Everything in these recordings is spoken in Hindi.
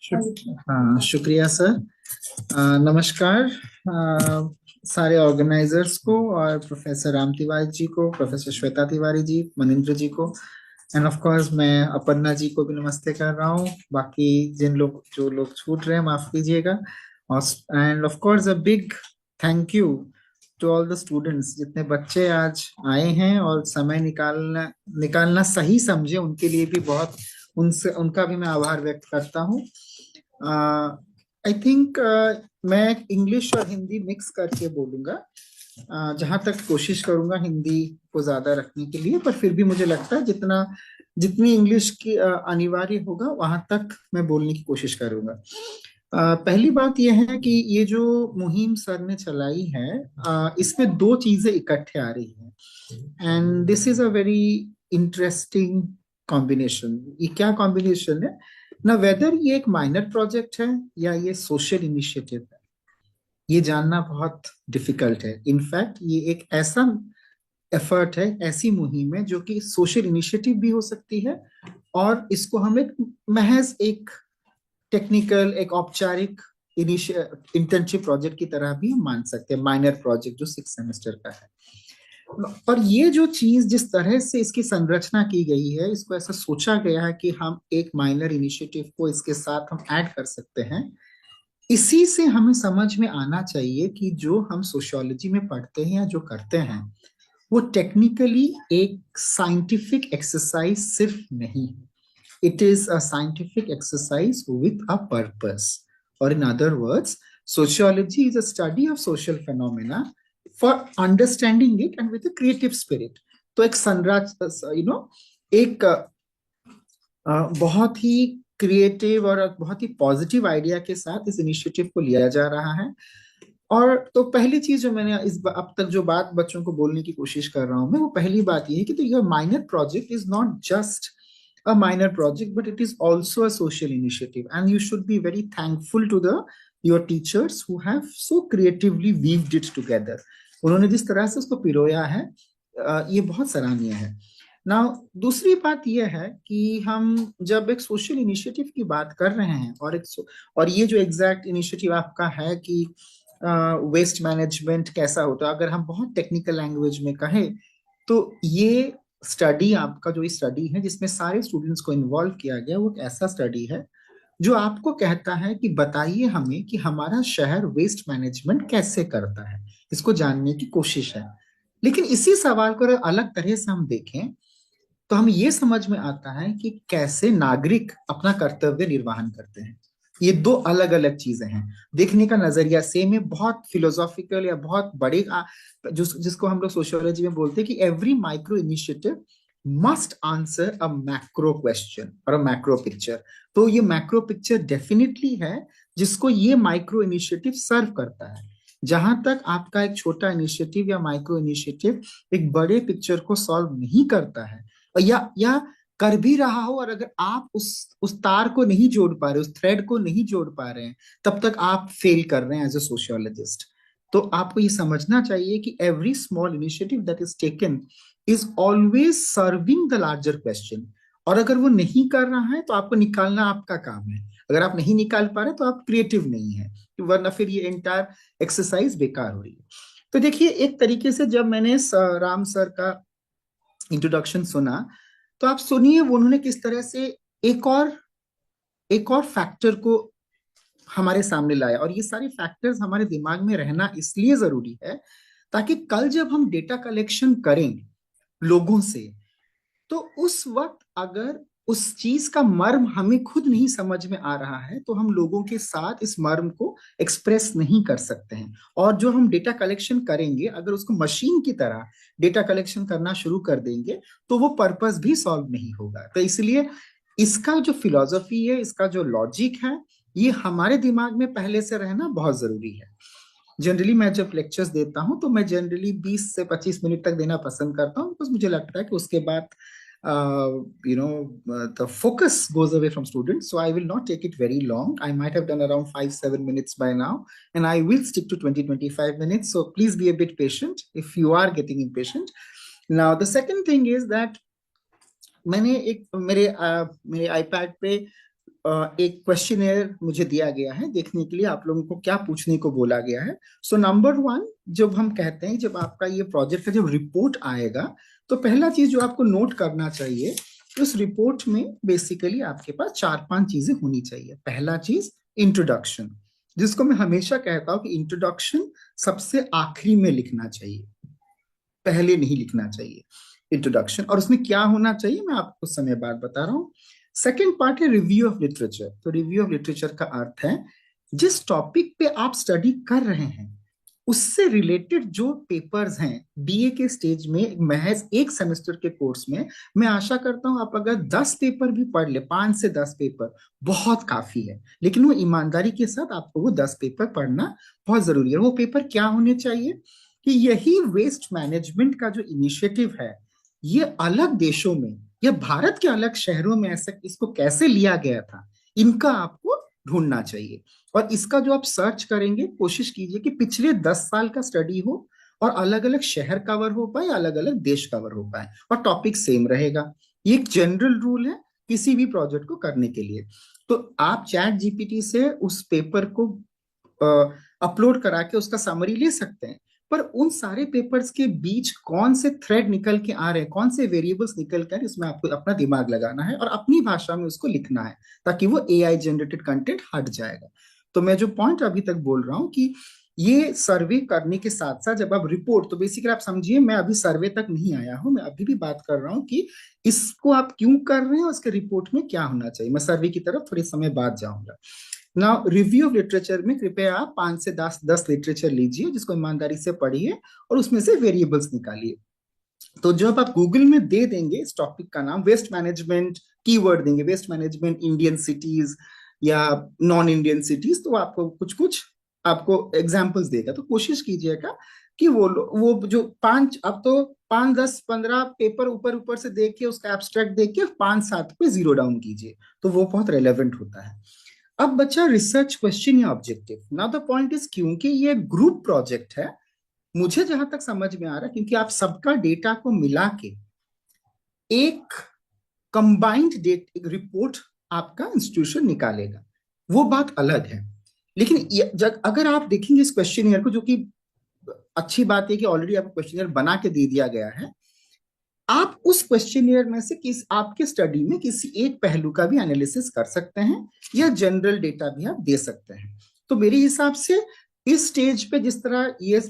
हाँ, शुक्रिया सर। नमस्कार सारे ऑर्गेनाइजर्स को और प्रोफेसर राम तिवारी जी को, प्रोफेसर श्वेता तिवारी जी, मनिंद्र जी को, एंड ऑफ कोर्स मैं अपर्णा जी को भी नमस्ते कर रहा हूँ। बाकी जो लोग छूट रहे हैं माफ कीजिएगा। और and of course a big thank you to all the students, जितने बच्चे आज आए हैं और समय निकालना निकालना सही समझे, उनके लिए भी बहुत उनसे उनका भी मैं आभार व्यक्त करता हूँ। आई थिंक मैं इंग्लिश और हिंदी मिक्स करके बोलूंगा। जहां तक कोशिश करूंगा हिंदी को ज्यादा रखने के लिए, पर फिर भी मुझे लगता है जितनी इंग्लिश की अनिवार्य होगा वहां तक मैं बोलने की कोशिश करूंगा। पहली बात यह है कि ये जो मुहिम सर ने चलाई है, इसमें दो चीजें इकट्ठे आ रही हैं, and this is a very interesting combination. ये क्या कॉम्बिनेशन है ना, वेदर ये एक माइनर प्रोजेक्ट है या ये सोशल इनिशिएटिव है, ये जानना बहुत डिफिकल्ट है। इनफैक्ट ये एक ऐसा एफर्ट है, ऐसी मुहिम है जो कि सोशल इनिशिएटिव भी हो सकती है, और इसको हम एक महज एक टेक्निकल, एक औपचारिक इंटर्नशिप प्रोजेक्ट की तरह भी हम मान सकते हैं, माइनर प्रोजेक्ट जो 6 सेमेस्टर का है। पर ये जो चीज जिस तरह से इसकी संरचना की गई है, इसको ऐसा सोचा गया है कि हम एक माइनर इनिशिएटिव को इसके साथ हम ऐड कर सकते हैं। इसी से हमें समझ में आना चाहिए कि जो हम सोशियोलॉजी में पढ़ते हैं या जो करते हैं, वो टेक्निकली एक साइंटिफिक एक्सरसाइज सिर्फ नहीं है। It is a scientific exercise with a purpose, और in other words, sociology is a study of social phenomena for understanding it and with a creative spirit. तो एक संराज यू नो एक बहुत ही क्रिएटिव और बहुत ही पॉजिटिव आइडिया के साथ इस इनिशिएटिव को लिया जा रहा है। और तो पहली चीज जो मैंने अब तक जो बात बच्चों को बोलने की कोशिश कर रहा हूं मैं, वो पहली बात ये है कि तो your minor project is not just a minor project, but it is also a social initiative, and you should be very thankful to the your teachers who have so creatively weaved it together. उन्होंने जिस तरह से उसको पिरोया है, ये बहुत सराहनीय है। ना, दूसरी बात यह है कि हम जब एक सोशल इनिशिएटिव की बात कर रहे हैं, और ये जो एग्जैक्ट इनिशिएटिव आपका है कि वेस्ट मैनेजमेंट कैसा होता है, अगर हम बहुत टेक्निकल लैंग्वेज में कहें, तो ये स्टडी, आपका जो स्टडी है जिसमें सारे स्टूडेंट्स को इन्वॉल्व किया गया, वो एक ऐसा स्टडी है जो आपको कहता है कि बताइए हमें कि हमारा शहर वेस्ट मैनेजमेंट कैसे करता है, इसको जानने की कोशिश है। लेकिन इसी सवाल को अगर अलग तरह से हम देखें, तो हम ये समझ में आता है कि कैसे नागरिक अपना कर्तव्य निर्वहन करते हैं। ये दो अलग अलग चीजें हैं। देखने का नजरिया सेम है, बहुत फिलोसॉफिकल या बहुत बड़े जिसको हम लोग सोशियोलॉजी में बोलते हैं कि every micro initiative must answer a macro question और अ मैक्रो पिक्चर। तो ये मैक्रो पिक्चर डेफिनेटली है जिसको ये माइक्रो इनिशिएटिव सर्व करता है। जहां तक आपका एक छोटा इनिशिएटिव या माइक्रो इनिशिएटिव एक बड़े पिक्चर को सॉल्व नहीं करता है, या कर भी रहा हो, और अगर आप उस तार को नहीं जोड़ पा रहे, उस थ्रेड को नहीं जोड़ पा रहे हैं, तब तक आप फेल कर रहे हैं एज अ सोशियोलॉजिस्ट। तो आपको ये समझना चाहिए कि every small initiative that is taken is always serving the larger question. और अगर वो नहीं कर रहा है तो आपको निकालना आपका काम है। अगर आप नहीं निकाल पा रहे तो आप क्रिएटिव नहीं है, वरना फिर ये एंटायर एक्सरसाइज बेकार हो रही है। तो देखिए, एक तरीके से जब मैंने राम सर का इंट्रोडक्शन सुना, तो आप सुनिए वो उन्होंने किस तरह से एक और एक और फैक्टर को हमारे सामने लाया। और ये सारे फैक्टर्स हमारे दिमाग में रहना इसलिए जरूरी है ताकि कल जब हम डेटा कलेक्शन करें लोगों से, तो उस वक्त अगर उस चीज का मर्म हमें खुद नहीं समझ में आ रहा है, तो हम लोगों के साथ इस मर्म को एक्सप्रेस नहीं कर सकते हैं। और जो हम डेटा कलेक्शन करेंगे, अगर उसको मशीन की तरह डेटा कलेक्शन करना शुरू कर देंगे, तो वो पर्पस भी सॉल्व नहीं होगा। तो इसलिए इसका जो फिलॉसफी है, इसका जो लॉजिक है, ये हमारे दिमाग में पहले से रहना बहुत जरूरी है। जनरली मैं जब लेक्चर्स देता हूं तो मैं जनरली 20 से 25 मिनट तक देना पसंद करता हूं, बिकॉज मुझे लगता है कि उसके बाद the focus goes away from students. So I will not take it very long. I might have done around 5-7 minutes by now, and I will stick to 20-25 minutes. So please be a bit patient if you are getting impatient. Now the second thing is that मैंने एक मेरे iPad पे एक क्वेश्चनेयर मुझे दिया गया है देखने के लिए आप लोगों को क्या पूछने को बोला गया है। सो नंबर वन, जब हम कहते हैं जब आपका ये प्रोजेक्ट का जब रिपोर्ट आएगा तो पहला चीज जो आपको नोट करना चाहिए, उस रिपोर्ट में बेसिकली आपके पास 4-5 चीजें होनी चाहिए। पहला चीज इंट्रोडक्शन, जिसको मैं हमेशा कहता हूं कि इंट्रोडक्शन सबसे आखिरी में लिखना चाहिए, पहले नहीं लिखना चाहिए इंट्रोडक्शन। और उसमें क्या होना चाहिए मैं आपको कुछ समय बाद बता रहा हूँ। सेकेंड पार्ट है रिव्यू ऑफ लिटरेचर। तो रिव्यू ऑफ लिटरेचर का अर्थ है जिस टॉपिक पे आप स्टडी कर रहे हैं उससे रिलेटेड जो पेपर्स हैं बीए के स्टेज में, महज एक सेमेस्टर के कोर्स में, मैं आशा करता हूं आप अगर 10 पेपर भी पढ़ ले, 5 से 10 पेपर बहुत काफी है। लेकिन वो ईमानदारी के साथ आपको वो 10 पेपर पढ़ना बहुत जरूरी है। वो पेपर क्या होने चाहिए कि यही वेस्ट मैनेजमेंट का जो इनिशिएटिव है, ये अलग देशों में या भारत के अलग शहरों में ऐसा इसको कैसे लिया गया था, इनका आपको ढूंढना चाहिए। और इसका जो आप सर्च करेंगे, कोशिश कीजिए कि पिछले 10 साल का स्टडी हो और अलग अलग शहर कवर हो पाए, अलग अलग देश कवर हो पाए, और टॉपिक सेम रहेगा। ये एक जनरल रूल है किसी भी प्रोजेक्ट को करने के लिए। तो आप चैट जीपीटी से उस पेपर को अपलोड करा के उसका समरी ले सकते हैं, पर उन सारे पेपर्स के बीच कौन से थ्रेड निकल के आ रहे हैं, कौन से वेरिएबल्स निकल कर, इसमें आपको अपना दिमाग लगाना है और अपनी भाषा में उसको लिखना है, ताकि वो एआई जनरेटेड कंटेंट हट जाएगा। तो मैं जो पॉइंट अभी तक बोल रहा हूं कि ये सर्वे करने के साथ साथ जब आप रिपोर्ट, तो बेसिकली आप समझिए मैं अभी सर्वे तक नहीं आया हूं, मैं अभी भी बात कर रहा हूं कि इसको आप क्यों कर रहे हैं, उसके रिपोर्ट में क्या होना चाहिए। मैं सर्वे की तरफ थोड़े समय बाद जाऊंगा। नाउ रिव्यू ऑफ लिटरेचर में कृपया आप 5 से 10 लिटरेचर लीजिए, जिसको ईमानदारी से पढ़िए और उसमें से वेरिएबल्स निकालिए। तो जब आप गूगल में दे देंगे इस टॉपिक का नाम वेस्ट मैनेजमेंट, कीवर्ड देंगे वेस्ट मैनेजमेंट इंडियन सिटीज या नॉन इंडियन सिटीज, तो आपको कुछ कुछ आपको एग्जांपल्स देगा। तो कोशिश कीजिएगा कि वो जो 5, अब तो 5, 10, 15 पेपर ऊपर ऊपर से देख के उसका एब्स्ट्रैक्ट देख के 5-7 पे जीरो डाउन कीजिए, तो वो बहुत रेलेवेंट होता है। अब बच्चा रिसर्च क्वेश्चन या objective. Now the point is, क्योंकि ये ग्रुप प्रोजेक्ट है, मुझे जहां तक समझ में आ रहा है, क्योंकि आप सबका डेटा को मिला के एक कंबाइंड एक रिपोर्ट आपका इंस्टीट्यूशन निकालेगा, वो बात अलग है। लेकिन अगर आप देखेंगे इस क्वेश्चनियर को, जो कि अच्छी बात है कि ऑलरेडी आपको क्वेश्चनियर बना के दे दिया गया है, आप उस क्वेश्चनियर में से आपके स्टडी में किसी एक पहलू का भी एनालिसिस कर सकते हैं या जनरल डेटा भी आप दे सकते हैं। तो मेरे हिसाब से इस स्टेज पे जिस तरह ये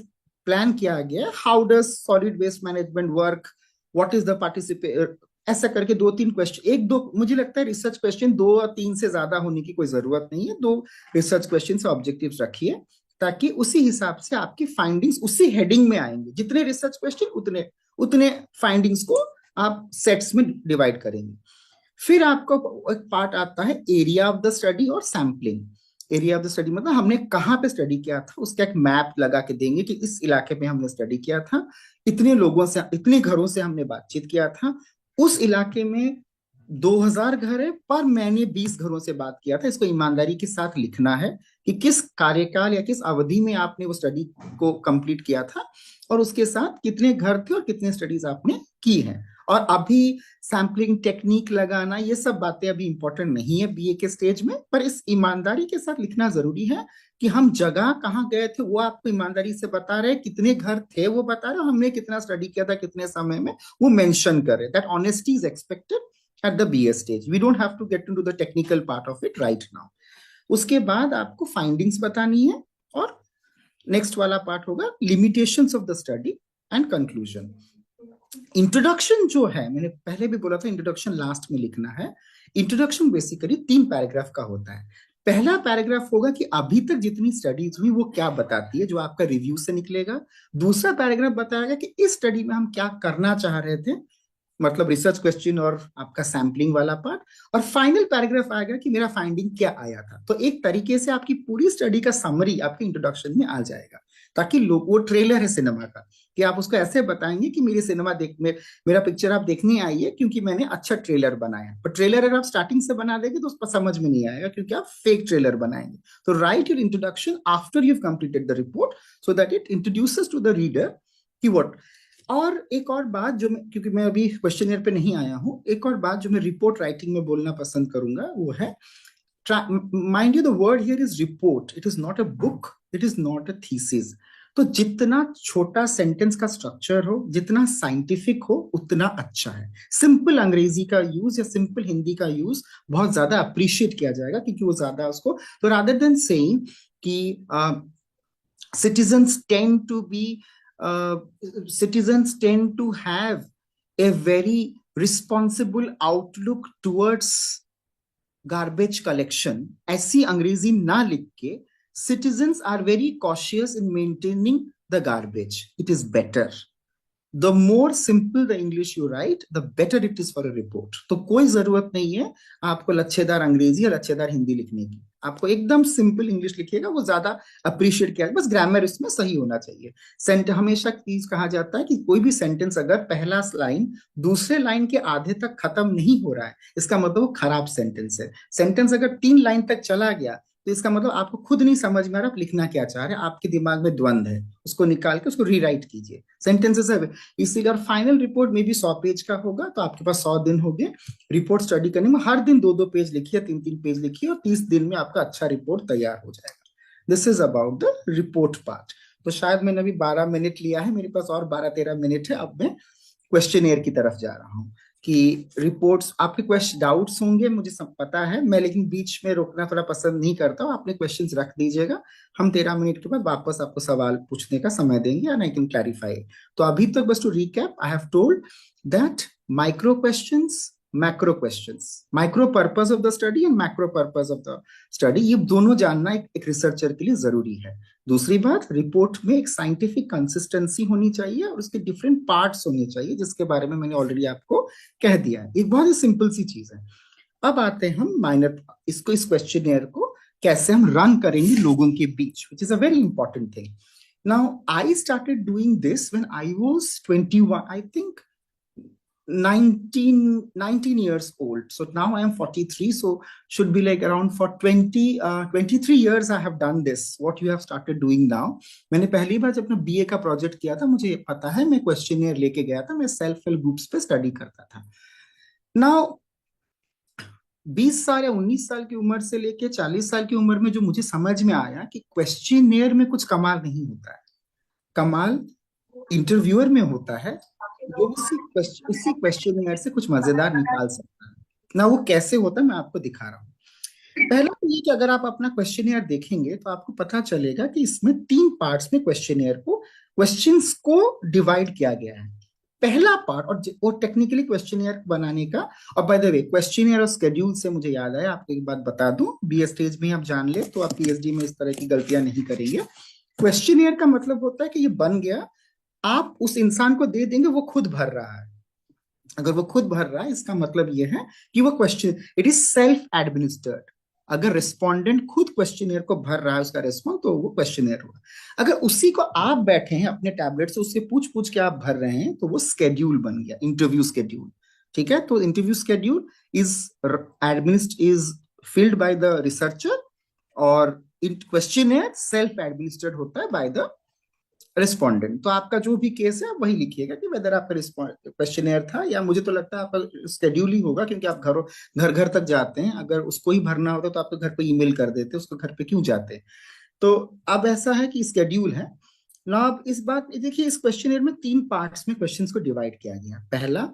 प्लान किया गया, how does solid waste management work, what is the participate, ऐसा करके 2-3 क्वेश्चन, एक दो, मुझे लगता है रिसर्च क्वेश्चन 2 और 3 से ज्यादा होने की कोई जरूरत नहीं है। 2 रिसर्च क्वेश्चन से ऑब्जेक्टिव्स रखिए, ताकि उसी हिसाब से आपकी फाइंडिंग्स उसी हेडिंग में आएंगे। जितने रिसर्च क्वेश्चन उतने उतने फाइंडिंग्स को आप सेट्स में डिवाइड करेंगे। फिर आपको एक पार्ट आता है एरिया ऑफ द स्टडी और sampling. Area of the study मतलब हमने कहाँ पे स्टडी किया था, उसका एक मैप लगा के देंगे कि इस इलाके में हमने स्टडी किया था, इतने लोगों से, इतने घरों से हमने बातचीत किया था, उस इलाके में 2000 घर है पर मैंने 20 घरों से बात किया था। इसको ईमानदारी के साथ लिखना है कि किस कार्यकाल या किस अवधि में आपने वो स्टडी को कंप्लीट किया था, और उसके साथ कितने घर थे और कितने स्टडीज आपने की हैं। और अभी सैम्पलिंग टेक्निक लगाना, ये सब बातें अभी इंपॉर्टेंट नहीं है बीए के स्टेज में, पर इस ईमानदारी के साथ लिखना जरूरी है कि हम जगह कहाँ गए थे वो आपको ईमानदारी से बता रहे, कितने घर थे वो बता रहे, हमने कितना स्टडी किया था कितने समय में, वो मेंशन करे। That honesty is expected at the BS stage. We don't have to get into the technical part of it right now. उसके बाद आपको फाइंडिंग्स बतानी है, और नेक्स्ट वाला पार्ट होगा limitations of the study and conclusion. Introduction जो है, मैंने पहले भी बोला था इंट्रोडक्शन लास्ट में लिखना है। इंट्रोडक्शन बेसिकली 3 पैराग्राफ का होता है। पहला पैराग्राफ होगा कि अभी तक जितनी स्टडीज हुई वो क्या बताती है, जो आपका रिव्यू से निकलेगा। दूसरा पैराग्राफ बताएगा कि इस स्टडी में हम क्या करना चाह रहे थे, मतलब रिसर्च क्वेश्चन और आपका सैम्पलिंग वाला पार्ट। और फाइनल पैराग्राफ आएगा कि मेरा फाइंडिंग क्या आया था। तो एक तरीके से आपकी पूरी स्टडी का समरी आपके इंट्रोडक्शन में आ जाएगा, ताकि लोग, वो ट्रेलर है सिनेमा का, कि आप उसको ऐसे बताएंगे कि मेरी सिनेमा मेरा पिक्चर आप देखने आई है क्योंकि मैंने अच्छा ट्रेलर बनाया। पर ट्रेलर अगर आप स्टार्टिंग से बना देंगे तो उस पर समझ में नहीं आएगा, क्योंकि आप फेक ट्रेलर बनाएंगे। तो write your introduction after you completed the report, so that it introduces to the reader कि व्हाट। और एक और बात जो मैं, क्योंकि मैं अभी क्वेश्चनियर पे नहीं आया हूं, एक और बात जो मैं रिपोर्ट राइटिंग में बोलना पसंद करूंगा वो है Mind you, the word here is report. It is not a book. It is not a thesis. तो जितना छोटा सेंटेंस का स्ट्रक्चर हो, जितना साइंटिफिक हो, उतना अच्छा है. सिंपल अंग्रेजी का यूज या सिंपल हिंदी का यूज बहुत ज्यादा अप्रिशिएट किया जाएगा, क्योंकि वो ज्यादा उसको, तो रादर देन सेइंग कि citizens tend to be citizens tend to have a very responsible outlook towards garbage collection, ऐसी अंग्रेजी ना लिख के citizens are very cautious in maintaining the garbage. It is better. The more simple the English you write, the better it is for a report. तो कोई जरूरत नहीं है आपको लच्छेदार अंग्रेजी या लच्छेदार हिंदी लिखने की. आपको एकदम सिंपल इंग्लिश लिखिएगा, वो ज्यादा अप्रिशिएट किया, बस ग्रामर इसमें सही होना चाहिए. हमेशा चीज कहा जाता है कि कोई भी सेंटेंस अगर पहला लाइन दूसरे लाइन के आधे तक खत्म नहीं हो रहा है, इसका मतलब वो खराब सेंटेंस है. सेंटेंस अगर 3 लाइन तक चला गया, तो इसका मतलब आपको खुद नहीं समझ में आ रहा आप लिखना क्या चाह रहे हैं, आपके दिमाग में द्वंद है, उसको निकाल के उसको रीराइट कीजिए. सेंटेंसेस है इसीलिए. और फाइनल रिपोर्ट में भी 100 पेज का होगा, तो आपके पास 100 दिन हो गए रिपोर्ट स्टडी करने में. हर दिन 2-2 पेज लिखिए, 3-3 पेज लिखिए, और 30 दिन में आपका अच्छा रिपोर्ट तैयार हो जाएगा. This is about the report part. तो शायद मैंने अभी 12 मिनट लिया है, मेरे पास और 12-13 मिनट है. अब मैं क्वेश्चनेयर की तरफ जा रहा हूँ कि रिपोर्ट्स, आपके क्वेश्चन डाउट्स होंगे, मुझे सब पता है, मैं लेकिन बीच में रोकना थोड़ा पसंद नहीं करता हूँ. आपने क्वेश्चंस रख दीजिएगा, हम 13 मिनट के बाद वापस आपको सवाल पूछने का समय देंगे, एंड आई कैन क्लैरिफाई. तो अभी तक बस to recap, I have told that micro questions, macro questions, micro purpose of the study and macro purpose of the study, ये दोनों जानना एक रिसर्चर के लिए जरूरी है. दूसरी बात, रिपोर्ट में एक साइंटिफिक कंसिस्टेंसी होनी चाहिए और उसके डिफरेंट पार्ट्स होने चाहिए, जिसके बारे में मैंने ऑलरेडी आपको कह दिया है. एक बहुत ही सिंपल सी चीज है. अब आते हैं हम माइनर, इसको, इस क्वेश्चनियर को कैसे हम रन करेंगे लोगों के बीच, which is a very important thing. Now I started doing this when I was 21, I think 19 years old. So now I am 43, so should be like around for 23 years I have done this, what you have started doing now. मैंने पहली बार जब अपना बीए का प्रोजेक्ट किया था, मुझे पता है, मैं क्वेश्चनियर लेके गया था, मैं सेल्फ हेल्प ग्रुप्स पे स्टडी करता था. नाउ 20 साल या 19 साल की उम्र से लेके 40 साल की उम्र में जो मुझे समझ में आया कि क्वेश्चनियर में कुछ कमाल नहीं होता है, कमाल इंटरव्यूअर में होता है, जो उसी क्वेश्चनियर से कुछ मजेदार निकाल सकता है. ना वो कैसे होता है मैं आपको दिखा रहा हूँ. पहला तो ये कि अगर आप अपना क्वेश्चनियर देखेंगे तो आपको पता चलेगा कि इसमें 3 पार्ट्स में क्वेश्चंस को डिवाइड किया गया है. पहला पार्ट, और टेक्निकली क्वेश्चनियर बनाने का, और बाय द वे क्वेश्चनियर और शेड्यूल से मुझे याद आया, आपको एक बात बता दूं, बीए स्टेज में आप जान ले तो आप पीएचडी में इस तरह की गलतियां नहीं करेंगे. क्वेश्चनियर का मतलब होता है कि ये बन गया, आप उस इंसान को दे देंगे, वो खुद भर रहा है. अगर वो खुद भर रहा है, इसका मतलब ये है कि वो question, it is self administered. अगर रिस्पोंडेंट खुद क्वेश्चनियर को भर रहा है उसका रिस्पॉन्स, तो वो क्वेश्चनियर होगा. अगर उसी को आप बैठे हैं अपने टैबलेट से उससे पूछ पूछ के आप भर रहे हैं, तो वो स्केड्यूल बन गया, इंटरव्यू स्केड्यूल. ठीक है, तो interview schedule is filled by the researcher, और क्वेश्चनियर सेल्फ एडमिनिस्टर्ड होता है बाय द रिस्पोंडेंट. तो आपका जो भी केस है आप वही लिखिएगा कि वेदर आपका क्वेश्चनियर था, या मुझे तो लगता है आपका स्केड्यूल ही होगा, क्योंकि आप घर घर तक जाते हैं. अगर उसको ही भरना होता तो आप तो घर पे ईमेल कर देते, उसको घर पे क्यों जाते. तो अब ऐसा है कि स्केड्यूल है ना. अब इस बात देखिए, इस क्वेश्चनियर में 3 पार्ट्स में क्वेश्चंस को डिवाइड किया गया. पहला,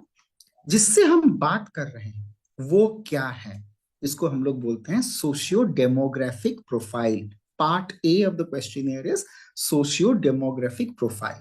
जिससे हम बात कर रहे हैं वो क्या है, इसको हम लोग बोलते हैं socio demographic profile. Part A of the questionnaire is socio demographic profile.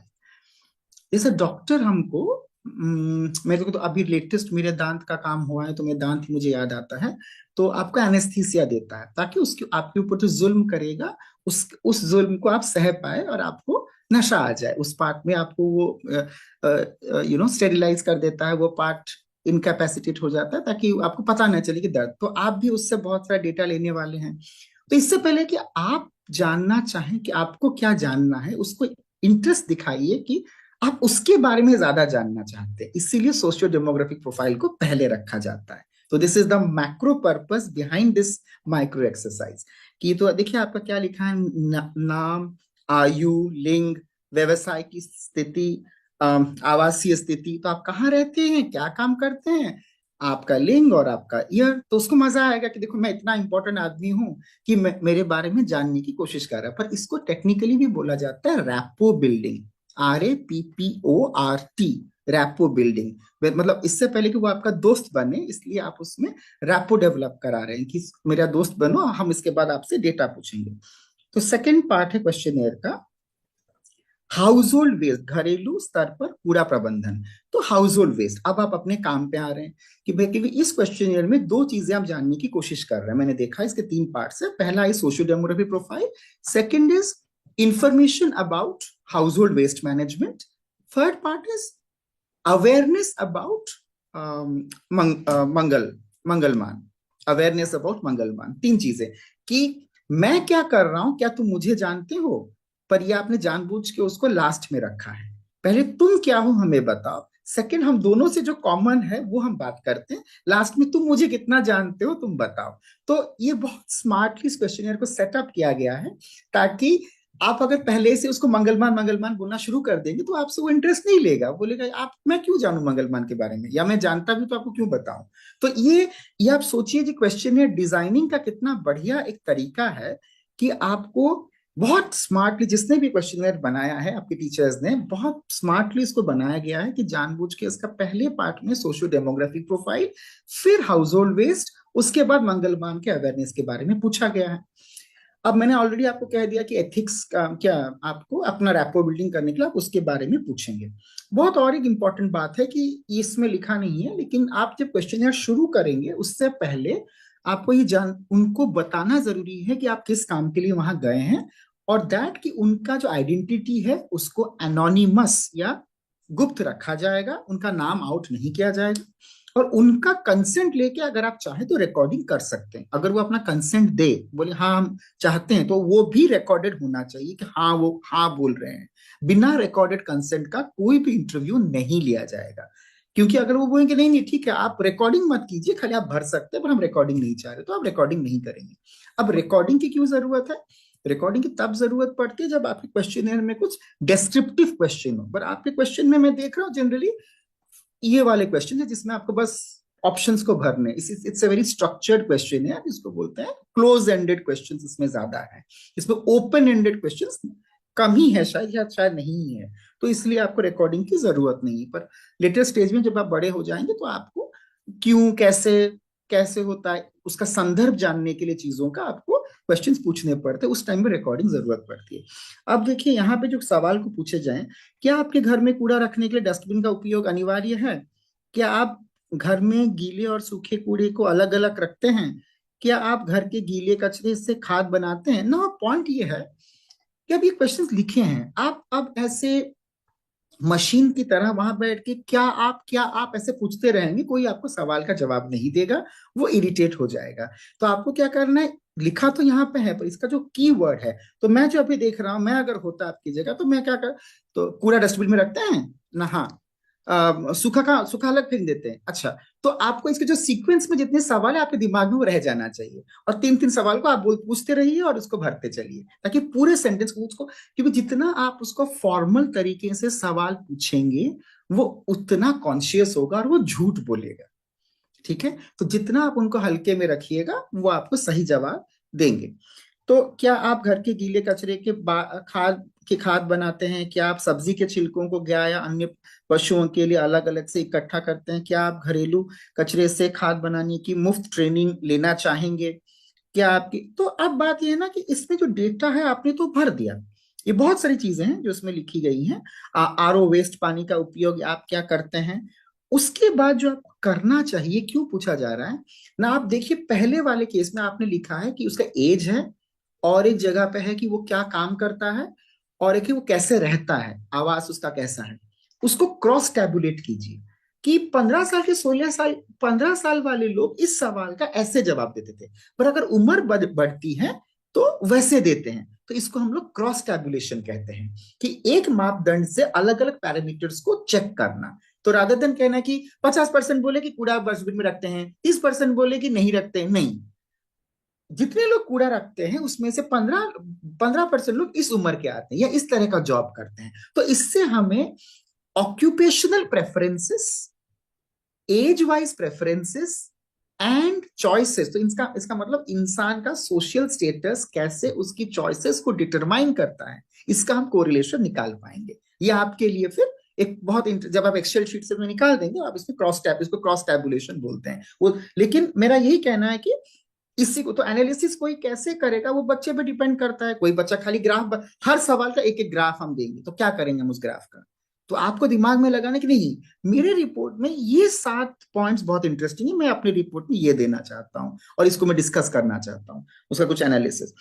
जैसे डॉक्टर हमको, मेरे को तो अभी लेटेस्ट मेरे दांत का काम हुआ है, तो मेरे दांत ही मुझे याद आता है, तो आपको एनेस्थीसिया देता है ताकि उसके आपके ऊपर जो जुल्म करेगा उस जुल्म को आप सह पाए और आपको नशा आ जाए. उस पार्ट में आपको वो स्टेरिलाइज कर देता है, वो पार्ट इनकैपेसिटेट हो जाता है ताकि आपको पता ना चले कि दर्द. तो आप भी उससे बहुत सारा डेटा लेने वाले हैं. तो इससे पहले कि आप जानना चाहें कि आपको क्या जानना है, उसको इंटरेस्ट दिखाइए कि आप उसके बारे में ज्यादा जानना चाहते हैं. इसीलिए सोशियो डेमोग्राफिक प्रोफाइल को पहले रखा जाता है. तो this is the macro purpose behind this micro exercise. कि तो देखिए आपका क्या लिखा है, नाम, आयु, लिंग, व्यवसाय की स्थिति, आवासीय स्थिति, तो आप कहाँ रहते हैं, क्या काम करते हैं, आपका लिंग और आपका ईयर, तो उसको मजा आएगा कि देखो मैं इतना इंपॉर्टेंट आदमी हूं कि मेरे बारे में जानने की कोशिश कर रहा है। पर इसको टेक्निकली भी बोला जाता है rapport building, RAPPORT, rapport building. मतलब इससे पहले कि वो आपका दोस्त बने, इसलिए आप उसमें रैपो डेवलप करा रहे हैं कि मेरा दोस्त बनो, हम इसके बाद आपसे डेटा पूछेंगे। तो सेकेंड पार्ट है क्वेश्चनियर का हाउस होल्ड वेस्ट, घरेलू स्तर पर कूड़ा प्रबंधन। तो हाउस होल्ड वेस्ट, अब आप अपने काम पे आ रहे हैं कि भाई कि इस क्वेश्चनियर में दो चीजें आप जानने की कोशिश कर रहे हैं। मैंने देखा इसके तीन पार्ट्स है। पहला है socio demography profile, second is information about household waste management, third part is awareness about मंगल मंगलमान, अवेयरनेस अबाउट मंगलमान। तीन चीजें कि मैं क्या कर रहा हूं, क्या तुम मुझे जानते हो, पर ये आपने जानबूझ के उसको लास्ट में रखा है। पहले तुम क्या हो हमें बताओ, सेकंड हम दोनों से जो कॉमन है वो हम बात करते हैं, लास्ट में तुम मुझे कितना जानते हो तुम बताओ। तो ये बहुत स्मार्टली इस क्वेश्चनियर को सेटअप किया गया है, ताकि आप अगर पहले से उसको मंगलमान मंगलमान बोलना शुरू कर देंगे तो आपसे वो इंटरेस्ट नहीं लेगा, बोलेगा आप मैं क्यों जानूं मंगलमान के बारे में, या मैं जानता भी तो आपको क्यों बताऊं। तो ये आप सोचिए कि क्वेश्चनियर डिजाइनिंग का कितना बढ़िया एक तरीका है कि आपको बहुत स्मार्टली, जिसने भी क्वेश्चनर बनाया है आपके टीचर्स ने बहुत स्मार्टली इसको बनाया गया है कि जानबूझ के इसका पहले पार्ट में सोशियो डेमोग्राफिक प्रोफाइल, फिर हाउस होल्ड वेस्ट, उसके बाद मंगलमान के अवेयरनेस के बारे में पूछा गया है। अब मैंने ऑलरेडी आपको कह दिया कि एथिक्स का क्या, आपको अपना रैपो बिल्डिंग करने के लिए आप उसके बारे में पूछेंगे। बहुत और एक इंपॉर्टेंट बात है कि इसमें लिखा नहीं है, लेकिन आप जब क्वेश्चन शुरू करेंगे उससे पहले आपको ये जान उनको बताना जरूरी है कि आप किस काम के लिए वहां गए हैं, और दैट कि उनका जो आइडेंटिटी है उसको एनोनिमस या गुप्त रखा जाएगा, उनका नाम आउट नहीं किया जाएगा। और उनका कंसेंट लेके अगर आप चाहें तो रिकॉर्डिंग कर सकते हैं, अगर वो अपना कंसेंट दे, बोले हाँ हम चाहते हैं, तो वो भी रिकॉर्डेड होना चाहिए कि हाँ वो हाँ बोल रहे हैं। बिना रिकॉर्डेड कंसेंट का कोई भी इंटरव्यू नहीं लिया जाएगा, क्योंकि अगर वो बोलेंगे नहीं नहीं ठीक है आप रिकॉर्डिंग मत कीजिए, खाली आप भर सकते हैं पर हम रिकॉर्डिंग नहीं चाह रहे, तो आप रिकॉर्डिंग नहीं करेंगे। अब रिकॉर्डिंग की क्यों जरूरत है, रिकॉर्डिंग की तब जरूरत पड़ती है जब आपके क्वेश्चन में कुछ डिस्क्रिप्टिव क्वेश्चन हो। पर आपके क्वेश्चन में मैं देख रहा हूँ जनरली ये वाले क्वेश्चन है जिसमें आपको बस ऑप्शंस को भरने, it's a very structured question है, इसको बोलते हैं क्लोज एंडेड क्वेश्चंस इसमें ज्यादा है, इसमें ओपन एंडेड क्वेश्चंस कम ही है शायद, या शायद नहीं ही है। तो इसलिए आपको रिकॉर्डिंग की जरूरत नहीं है। पर लेटर स्टेज में जब आप बड़े हो जाएंगे तो आपको क्यों कैसे कैसे होता है उसका संदर्भ जानने के लिए चीजों का आपको क्वेश्चंस पूछने पड़ते हैं, उस टाइम में रिकॉर्डिंग जरूरत पड़ती है। अब देखिए यहाँ पे जो सवाल को पूछे जाए, क्या आपके घर में कूड़ा रखने के लिए डस्टबिन का उपयोग अनिवार्य है, क्या आप घर में गीले और सूखे कूड़े को अलग अलग रखते हैं, क्या आप घर के गीले कचरे से खाद बनाते हैं ना। पॉइंट ये है कि अब ये क्वेश्चंस लिखे हैं, आप अब ऐसे मशीन की तरह वहां बैठ के क्या आप ऐसे पूछते रहेंगे, कोई आपको सवाल का जवाब नहीं देगा, वो इरिटेट हो जाएगा। तो आपको क्या करना है, लिखा तो यहाँ पे है पर इसका जो की वर्ड है, तो मैं जो अभी देख रहा हूं, मैं अगर होता आपकी जगह तो मैं क्या कर, तो कूड़ा डस्टबिन में रखते हैं ना, हाँ सूखा का सूखा अलग फेंक देते हैं। अच्छा, तो आपको इसके जो सीक्वेंस में जितने सवाल है आपके दिमाग में वो रह जाना चाहिए, और तीन तीन सवाल को आप बोल पूछते रहिए और उसको भरते चलिए, ताकि पूरे सेंटेंस को उसको, क्योंकि जितना आप उसको फॉर्मल तरीके से सवाल पूछेंगे वो उतना कॉन्शियस होगा और वो झूठ बोलेगा। ठीक है, तो जितना आप उनको हल्के में रखिएगा वो आपको सही जवाब देंगे। तो क्या आप घर के गीले कचरे के खाद बनाते हैं, क्या आप सब्जी के छिलकों को गाय या अन्य पशुओं के लिए अलग अलग से इकट्ठा करते हैं, क्या आप घरेलू कचरे से खाद बनाने की मुफ्त ट्रेनिंग लेना चाहेंगे, क्या आपकी, तो अब बात यह है ना कि इसमें जो डेटा है आपने तो भर दिया, ये बहुत सारी चीजें हैं जो इसमें लिखी गई हैं। RO वेस्ट पानी का उपयोग आप क्या करते हैं, उसके बाद जो आपको करना चाहिए क्यों पूछा जा रहा है ना। आप देखिए पहले वाले केस में आपने लिखा है कि उसका एज है, और एक जगह पे है कि वो क्या काम करता है, और एक है वो कैसे रहता है, आवास उसका कैसा है। उसको क्रॉस टैबुलेट कीजिए कि 15 साल के 16 साल 15 साल वाले लोग इस सवाल का ऐसे जवाब देते थे, पर अगर उम्र बढ़ती है तो वैसे देते हैं। तो इसको हम लोग क्रॉस टैबुलेशन कहते हैं, कि एक मापदंड से अलग अलग पैरामीटर्स को चेक करना। तो रादर देन कहना कि 50% बोले कि कूड़ा डस्टबिन में रखते हैं, 30% बोले कि नहीं रखते हैं, नहीं, जितने लोग कूड़ा रखते हैं उसमें से 15% लोग इस उम्र के आते हैं या इस तरह का जॉब करते हैं। तो इससे हमें occupational preferences age wise preferences and choices. तो इसका इसका मतलब इंसान का सोशल स्टेटस कैसे उसकी चॉइसेस को डिटरमाइन करता है, इसका हम कोरिलेशन निकाल पाएंगे। ये आपके लिए फिर एक बहुत जब आप एक्सेल शीट से में निकाल देंगे, आप इसमें क्रॉस टैब, इसको क्रॉस टैबुलेशन बोलते हैं वो। लेकिन मेरा यही कहना है कि इसी को तो एनालिसिस कोई कैसे करेगा वो बच्चे पे डिपेंड करता है। कोई बच्चा खाली ग्राफ, हर सवाल का एक एक ग्राफ हम देंगे तो क्या करेंगे हम उस ग्राफ का? तो आपको दिमाग में लगाना कि नहीं, मेरे रिपोर्ट में ये 7 पॉइंट्स बहुत इंटरेस्टिंग है, मैं अपनी रिपोर्ट में ये देना चाहता हूँ और इसको मैं डिस्कस करना चाहता हूँ, उसका कुछ एनालिसिस।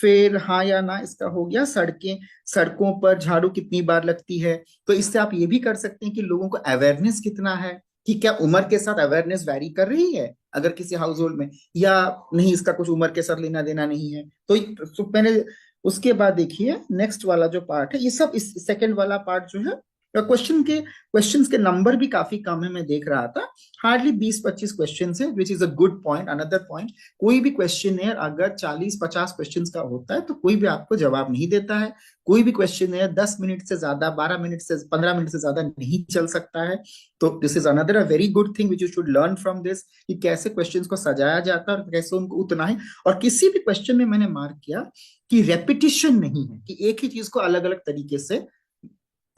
फिर हाँ या ना इसका हो गया। सड़कों पर झाड़ू कितनी बार लगती है? तो इससे आप ये भी कर सकते हैं कि लोगों को अवेयरनेस कितना है, कि क्या उम्र के साथ अवेयरनेस वैरी कर रही है अगर किसी हाउस होल्ड में, या नहीं, इसका कुछ उम्र के साथ लेना देना नहीं है। तो मैंने उसके बाद देखिए नेक्स्ट वाला जो पार्ट है, ये सब इस सेकंड वाला पार्ट जो है, क्वेश्चंस के नंबर भी काफी कम है, मैं देख रहा था हार्डली 20-25 क्वेश्चंस है, विच is a good point. Another point, कोई भी क्वेश्चन है अगर 40-50 क्वेश्चंस का होता है तो कोई भी आपको जवाब नहीं देता है। कोई भी क्वेश्चन है 10 मिनट से ज्यादा, 12 मिनट से 15 मिनट से ज्यादा नहीं चल सकता है। तो this is another a very good thing which you should learn from this, कि कैसे क्वेश्चंस को सजाया जाता है और कैसे उनको उतना है। और किसी भी क्वेश्चन में मैंने मार्क किया कि रेपिटिशन नहीं है, कि एक ही चीज को अलग अलग तरीके से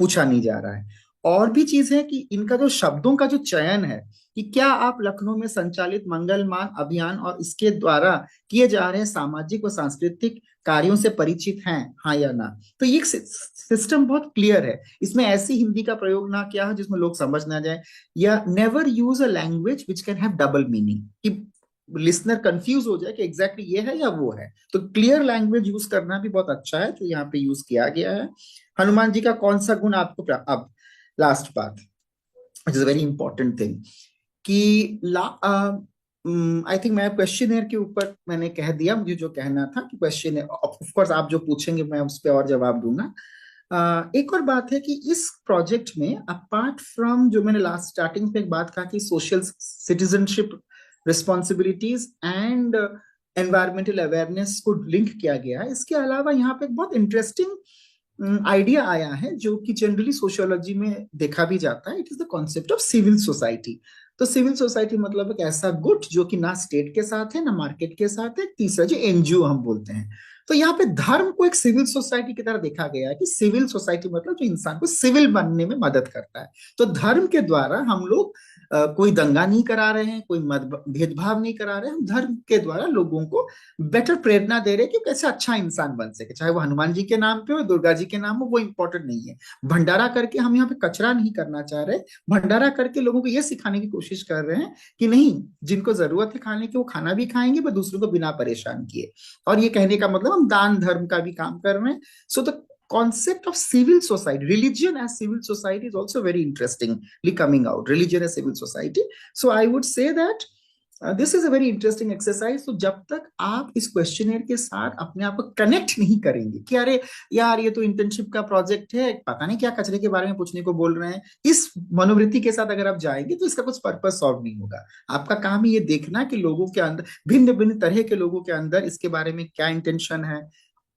पूछा नहीं जा रहा है। और भी चीज है कि इनका जो शब्दों का जो चयन है, कि क्या आप लखनऊ में संचालित मंगलमान अभियान और इसके द्वारा किए जा रहे सामाजिक व सांस्कृतिक कार्यों से परिचित हैं, हाँ या ना? तो ये सिस्टम बहुत क्लियर है, इसमें ऐसी हिंदी का प्रयोग ना किया हो जिसमें लोग समझ ना जाए, या never use a language which can have double meaning, कि लिसनर कंफ्यूज हो जाए कि एग्जैक्टली ये है या वो है। तो क्लियर लैंग्वेज यूज करना भी बहुत अच्छा है जो यहाँ पे यूज किया गया है। हनुमान जी का कौन सा गुण आपको अब लास्ट बात, it is very important thing, कि आई थिंक मैं क्वेश्चनर के ऊपर मैंने कह दिया मुझे जो कहना था, कि क्वेश्चन ऑफ कोर्स आप जो पूछेंगे मैं उस पर और जवाब दूंगा। एक और बात है कि इस प्रोजेक्ट में अपार्ट फ्रॉम जो मैंने लास्ट स्टार्टिंग पे एक बात कहा कि social citizenship responsibilities and environmental awareness को लिंक किया गया है, इसके अलावा यहाँ पे एक बहुत इंटरेस्टिंग आइडिया आया है जो कि जनरली सोशियोलॉजी में देखा भी जाता है। It is the concept of civil society. तो सिविल सोसाइटी मतलब एक ऐसा गुट जो कि ना स्टेट के साथ है ना मार्केट के साथ है, तीसरा जो एनजीओ हम बोलते हैं। तो यहाँ पे धर्म को एक सिविल सोसाइटी की तरह देखा गया है, कि सिविल सोसाइटी मतलब जो इंसान को सिविल बनने में मदद करता है। तो धर्म के द्वारा हम लोग कोई दंगा नहीं करा रहे हैं, कोई मत भेदभाव नहीं करा रहे हैं, हम धर्म के द्वारा लोगों को बेटर प्रेरणा दे रहे हैं कि कैसे अच्छा इंसान बन सके, चाहे वो हनुमान जी के नाम पे हो, दुर्गा जी के नाम हो, वो इंपॉर्टेंट नहीं है। भंडारा करके हम यहाँ पे कचरा नहीं करना चाह रहे, भंडारा करके लोगों को ये सिखाने की कोशिश कर रहे हैं कि नहीं, जिनको जरूरत है खाने की वो खाना भी खाएंगे, पर दूसरों को बिना परेशान किए। और ये कहने का मतलब हम दान धर्म का भी काम कर रहे हैं। So the concept of civil society, religion as civil society is also very interestingly coming out, religion as civil society. So I would say that this is a very interesting exercise. तो जब तक आप इस क्वेश्चनर के साथ अपने आप को कनेक्ट नहीं करेंगे कि अरे यार ये तो इंटर्नशिप का प्रोजेक्ट है, पता नहीं क्या कचरे के बारे में पूछने को बोल रहे हैं, इस मनोवृत्ति के साथ अगर आप जाएंगे तो इसका कुछ पर्पस सॉल्व नहीं होगा। आपका काम ही ये देखना कि लोगों के अंदर, भिन्न भिन्न तरह के लोगों के अंदर इसके बारे में क्या इंटेंशन है,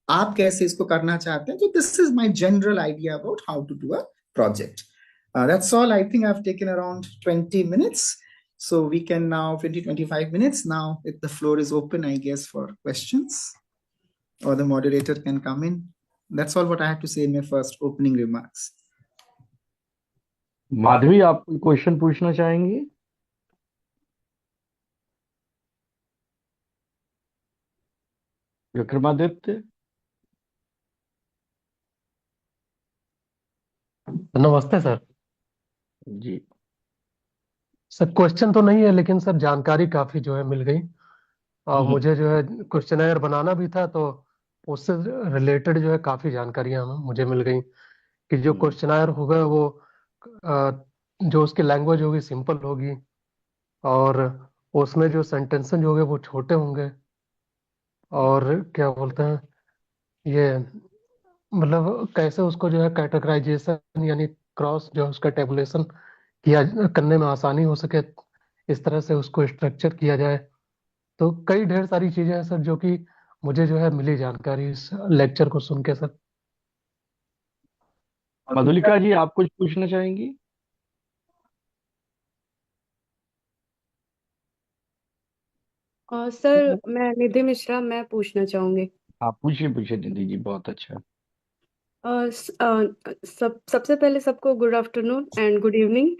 आप कैसे इसको करना चाहते हैं। तो this is my general idea about how to do a project. That's all. I think I've taken around 20 minutes. So we can now, 20-25 minutes now, if the floor is open, I guess, for questions, or the moderator can come in. That's all what I have to say in my first opening remarks. Madhavi, आप क्वेश्चन पूछना चाहेंगी? विक्रमादित्य नमस्ते सर। जी। सर क्वेश्चन तो नहीं है, लेकिन सर जानकारी काफी जो है मिल गई। और हम्म, मुझे जो है क्वेश्चनर बनाना भी था, तो उससे रिलेटेड जो है काफी जानकारियां मुझे मिल गई कि जो हम्म, क्वेश्चनर होगा वो अ, जो उसकी लैंग्वेज होगी सिंपल होगी, और उसमें जो सेंटेंसेस होंगे वो छोटे होंगे, और क्या बोलते हैं ये, मतलब कैसे उसको जो है कैटेगराइजेशन यानी क्रॉस जो है उसका टेबुलेशन किया करने में आसानी हो सके, इस तरह से उसको स्ट्रक्चर किया जाए। तो कई ढेर सारी चीजें हैं सर जो कि मुझे जो है मिली जानकारी इस लेक्चर को सुन के सर। मधुलिका जी, आप कुछ पूछना चाहेंगी? सर मैं निधि मिश्रा, मैं पूछना चाहूंगी। आप पूछिए पूछिए दीदी जी, बहुत अच्छा। सबसे पहले सबको good afternoon and good evening.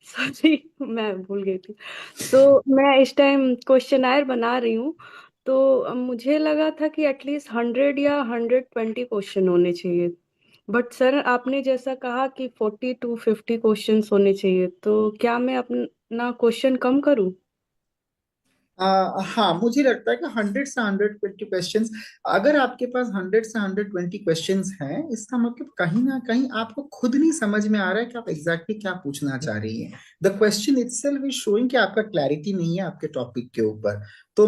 Sorry, मैं भूल गई थी। तो मैं इस टाइम क्वेश्चनायर बना रही हूँ। तो मुझे लगा था कि एटलीस्ट 100 या 120 क्वेश्चन होने चाहिए। बट सर आपने जैसा कहा कि 40 to 50 क्वेश्चंस होने चाहिए, तो क्या मैं अपना क्वेश्चन कम करूँ? हाँ, मुझे लगता है कि 100 से 120 क्वेश्चंस, अगर आपके पास 100 से 120 क्वेश्चंस हैं, इसका मतलब कहीं ना कहीं आपको खुद नहीं समझ में आ रहा है कि आप एग्जैक्टली क्या पूछना चाह रही हैं। The question itself is showing कि आपका क्लैरिटी नहीं है आपके टॉपिक के ऊपर। तो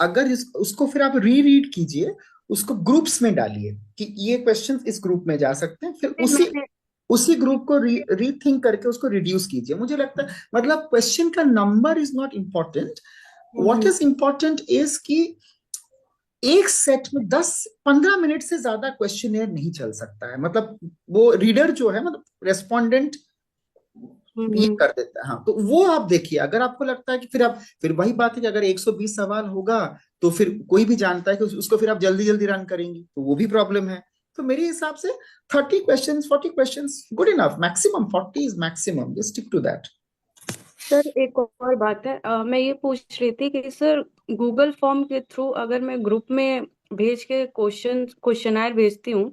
अगर उसको फिर आप री रीड कीजिए, उसको ग्रुप्स में डालिए कि ये क्वेश्चन इस ग्रुप में जा सकते हैं, फिर नहीं, उसी मैंने उसी ग्रुप को रीथिंक करके उसको रिड्यूस कीजिए। मुझे लगता है मतलब क्वेश्चन का number is not important. What hmm, is important is कि एक सेट में 10-15 मिनट से ज्यादा क्वेश्चनेयर नहीं चल सकता है। मतलब वो रीडर जो है, मतलब रेस्पोंडेंट हम्म, ये कर देता है। हाँ, तो वो आप देखिए। अगर आपको लगता है कि फिर वही बात है कि अगर 120 सवाल होगा तो फिर कोई भी जानता है कि उसको फिर आप जल्दी जल्दी रन करेंगी, तो वो भी प्रॉब्लम है। तो मेरे हिसाब से 30 questions, 40 questions good enough. Maximum 40 is maximum, just stick to that. Sir एक और बात है, मैं ये पूछ रही थी कि सर गूगल फॉर्म के थ्रू अगर मैं ग्रुप में भेज के क्वेश्चनायर भेजती हूँ,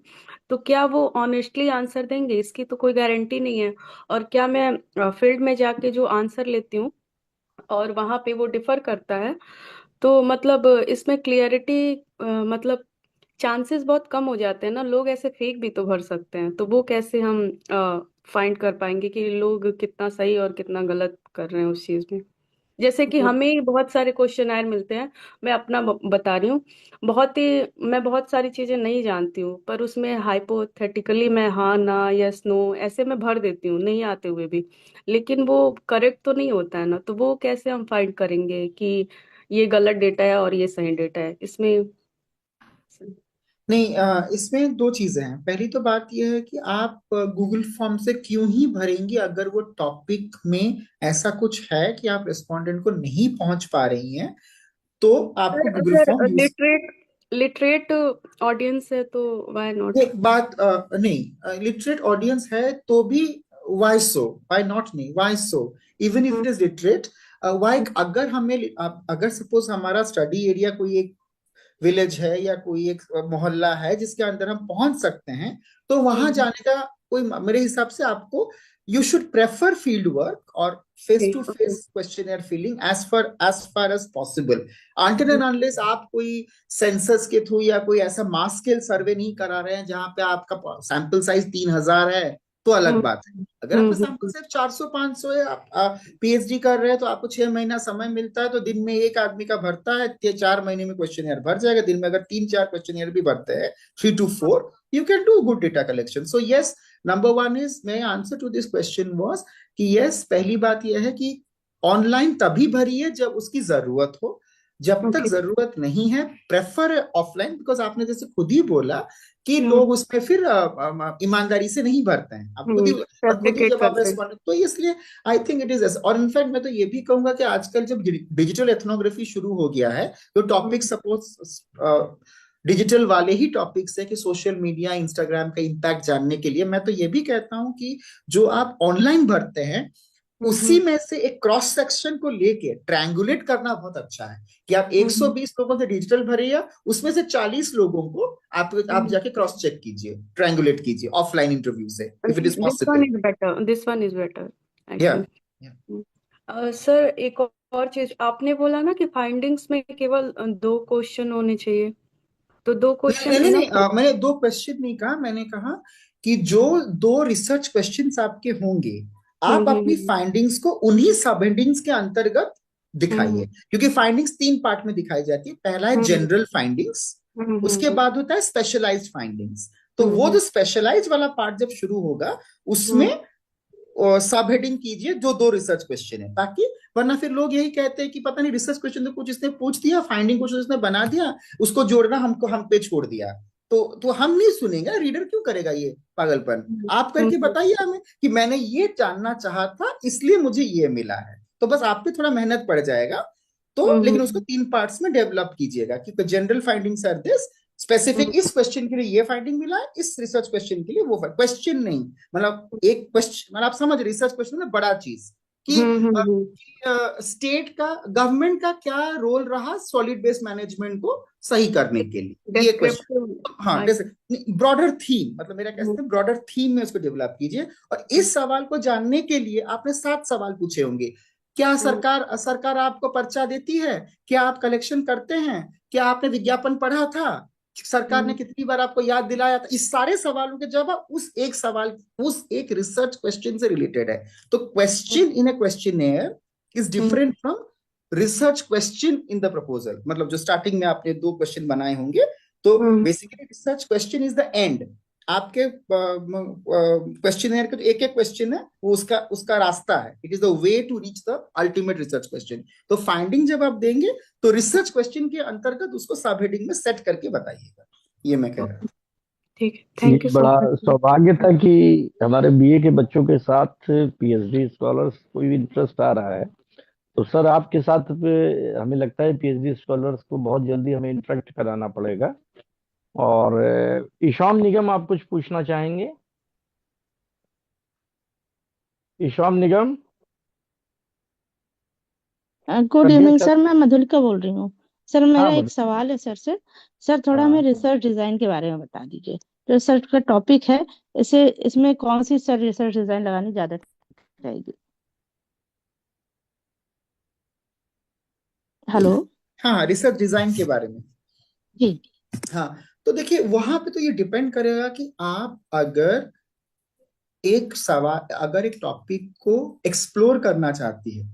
तो क्या वो ऑनेस्टली आंसर देंगे? इसकी तो कोई गारंटी नहीं है। और क्या मैं फील्ड में जाके जो आंसर लेती हूँ और वहां पे वो डिफर करता है, तो मतलब इसमें क्लियरिटी, मतलब चांसेस बहुत कम हो जाते हैं ना। लोग ऐसे फेक भी तो भर सकते हैं, तो वो कैसे हम फाइंड कर पाएंगे कि लोग कितना सही और कितना गलत कर रहे हैं उस चीज में? जैसे कि हमें ही बहुत सारे क्वेश्चन आयर मिलते हैं। मैं अपना बता रही हूँ। मैं बहुत सारी चीजें नहीं जानती हूँ, पर उसमें हाइपोथेटिकली मैं हाँ ना यस नो ऐसे मैं भर देती हूँ नहीं आते हुए भी। लेकिन वो करेक्ट तो नहीं होता है ना, तो वो कैसे हम फाइंड करेंगे कि ये गलत डेटा है और ये सही डेटा है इसमें? नहीं, इसमें दो चीजें हैं। पहली तो बात यह है कि आप गूगल फॉर्म से क्यों ही भरेंगी अगर वो टॉपिक में ऐसा कुछ है कि आप रेस्पोंडेंट को नहीं पहुंच पा रही हैं, तो आपको सर गूगल फॉर्म अगर यूज। लिटरेट लिटरेट ऑडियंस है तो व्हाई नॉट? वो बात नहीं, लिटरेट ऑडियंस है तो भी वाई सो, वाई नॉट, नहीं why so, even if it is literate. Why, अगर अगर सपोज हमारा स्टडी एरिया कोई एक विलेज है या कोई एक मोहल्ला है जिसके अंदर हम पहुंच सकते हैं, तो वहां जाने का कोई, मेरे हिसाब से आपको, you should prefer field work और face to okay. Face questioner feeling as far as possible. Until and unless आप कोई सेंसस के थ्रू या कोई ऐसा मास स्केल सर्वे नहीं करा रहे हैं जहां पे आपका सैंपल साइज 3,000 है, तो अलग हम्म, बात है। अगर हम्म, आपका सैंपल सिर्फ 400-500 है, आप पीएचडी कर रहे हैं, तो आपको 6 महीना समय मिलता है, तो दिन में एक आदमी का भरता है, 4 महीने में क्वेश्चन भर जाएगा। दिन में अगर 3-4 क्वेश्चन भी भरते हैं, 3 to 4, you can do good data collection. So yes, number one is, my answer to this question was कि yes, पहली बात यह है कि ऑनलाइन तभी भरिए जब उसकी जरूरत हो। जब तक ओके। जरूरत नहीं है, प्रेफर ऑफलाइन, बिकॉज आपने जैसे खुद ही बोला कि हम्म, लोग उसमें फिर ईमानदारी से नहीं भरते हैं। आप खुद ही, और खुद ही फैब्रिकेट जब आप करते हैं। रेस्पॉन्ड, तो इसलिए आई थिंक इट इज। और इनफैक्ट मैं तो ये भी कहूंगा कि आजकल जब डिजिटल एथनोग्राफी शुरू हो गया है, तो टॉपिक हम्म, सपोज डिजिटल वाले ही टॉपिक्स है कि सोशल मीडिया, इंस्टाग्राम का इम्पैक्ट जानने के लिए, मैं तो ये भी कहता हूं कि जो आप ऑनलाइन भरते हैं, उसी हम्म, में से एक क्रॉस सेक्शन को लेके ट्रायंगुलेट करना बहुत अच्छा है। कि आप हम्म, 120 लोगों से डिजिटल भरिए, उसमें से 40 लोगों को आप हम्म। जाके क्रॉस चेक कीजिए, ट्रायंगुलेट कीजिए ऑफलाइन इंटरव्यू से, if it is this one possible. Is better, this one is better या एक्चुअली। सर एक और चीज आपने बोला ना कि फाइंडिंग्स में केवल 2 क्वेश्चन होने चाहिए, तो दो नहीं क्वेश्चन नहीं नहीं नहीं, इनफ हो? मैंने दो क्वेश्चन नहीं कहा। मैंने कहा कि जो दो रिसर्च क्वेश्चंस आपके होंगे, हम्म, आप अपनी हम्म, फाइंडिंग्स को उन्हीं सब हेडिंग्स के अंतर्गत हम्म, दिखाइए। क्योंकि फाइंडिंग्स 3 पार्ट में दिखाई जाती है। पहला है हम्म, जनरल फाइंडिंग्स, हम्म, उसके बाद होता है स्पेशलाइज्ड फाइंडिंग्स। तो हम्म, वो जो स्पेशलाइज वाला पार्ट जब शुरू होगा, उसमें हम्म, सब हेडिंग कीजिए जो दो रिसर्च क्वेश्चन है, ताकि, वरना फिर लोग यही कहते हैं कि पता नहीं, रिसर्च क्वेश्चन तो कुछ इसने पूछ दिया, फाइंडिंग कुछ इसने बना दिया, उसको जोड़ना हमको हम पे छोड़ दिया। तो हम नहीं सुनेंगे, रीडर क्यों करेगा ये पागलपन। हम्म, आप करके हम्म, बताइए हमें कि मैंने ये जानना चाहा था, इसलिए मुझे ये मिला है, तो बस आप पे थोड़ा मेहनत पड़ जाएगा। तो लेकिन उसको 3 पार्ट्स में डेवलप कीजिएगा कि general findings are this, specific इस क्वेश्चन के लिए ये फाइंडिंग मिला है, इस रिसर्च क्वेश्चन के लिए वो क्वेश्चन नहीं, मतलब एक क्वेश्चन, मतलब आप समझ, रिसर्च क्वेश्चन में बड़ा चीज कि स्टेट का, गवर्नमेंट का क्या रोल रहा सॉलिड वेस्ट मैनेजमेंट को सही करने के लिए, ये क्वेश्चन। हाँ, ब्रॉडर थीम, मतलब मेरा कहते हैं ब्रॉडर थीम में उसको डेवलप कीजिए। और इस सवाल को जानने के लिए आपने 7 सवाल पूछे होंगे। क्या सरकार आपको पर्चा देती है? क्या आप कलेक्शन करते हैं? क्या आपने विज्ञापन पढ़ा था? सरकार ने कितनी बार आपको याद दिलाया था? इस सारे सवालों के जवाब उस एक सवाल, उस एक रिसर्च क्वेश्चन से रिलेटेड है। तो question in A questionnaire is different from research question in the proposal. मतलब जो स्टार्टिंग में आपने 2 क्वेश्चन बनाए होंगे, तो basically research question is the end. आपके क्वेश्चनेयर का जो एक एक क्वेश्चन है वो उसका रास्ता है, it is the way to reach the ultimate research question. तो फाइंडिंग जब आप देंगे तो रिसर्च क्वेश्चन के अंतर्गत उसको सब हेडिंग में सेट करके बताइएगा, ये मैं कह रहा हूँ। ठीक है, थैंक ये यू सो बड़ा मच। सौभाग्य था कि हमारे बीए के बच्चों के साथ पीएचडी स्कॉलर्स को भी इंटरेस्ट आ रहा है। तो सर आपके साथ हमें लगता है पीएचडी स्कॉलर्स को बहुत जल्दी हमें इंटरेक्ट कराना पड़ेगा। और ईशान निगम, आप कुछ पूछना चाहेंगे? ईशान निगम, गुड अनम्यूट इवनिंग कर। सर, मैं मधुलिका बोल रही हूँ। सर मेरा हाँ एक सवाल है सर से। सर थोड़ा हमें हाँ, रिसर्च डिजाइन के बारे में बता दीजिए। जो रिसर्च का टॉपिक है, इसमें कौन सी सर रिसर्च डिजाइन लगानी ज्यादा ठीक रहेगी? हेलो। हाँ, रिसर्च डिजाइन के बारे में। जी। हाँ, तो देखिए वहां पे तो ये डिपेंड करेगा कि आप अगर अगर एक टॉपिक को एक्सप्लोर करना चाहती है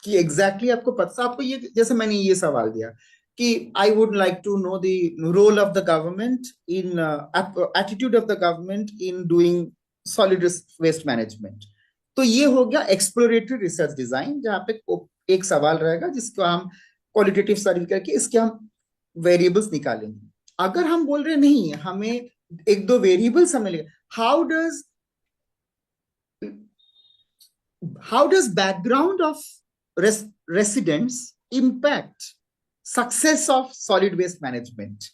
कि एग्जैक्टली आपको पता, आपको ये, जैसे मैंने ये सवाल दिया कि I would like to know the role of the government in, attitude of the government in doing solid waste management. तो ये हो गया एक्सप्लोरेटरी रिसर्च डिजाइन, जहाँ पे एक सवाल रहेगा जिसको हम क्वालिटेटिव स्टडी करके इसके हम वेरिएबल्स निकालेंगे। अगर हम बोल रहे नहीं, हमें एक दो वेरिएबल्स हमें लगे, how does background of residents impact success of solid waste management?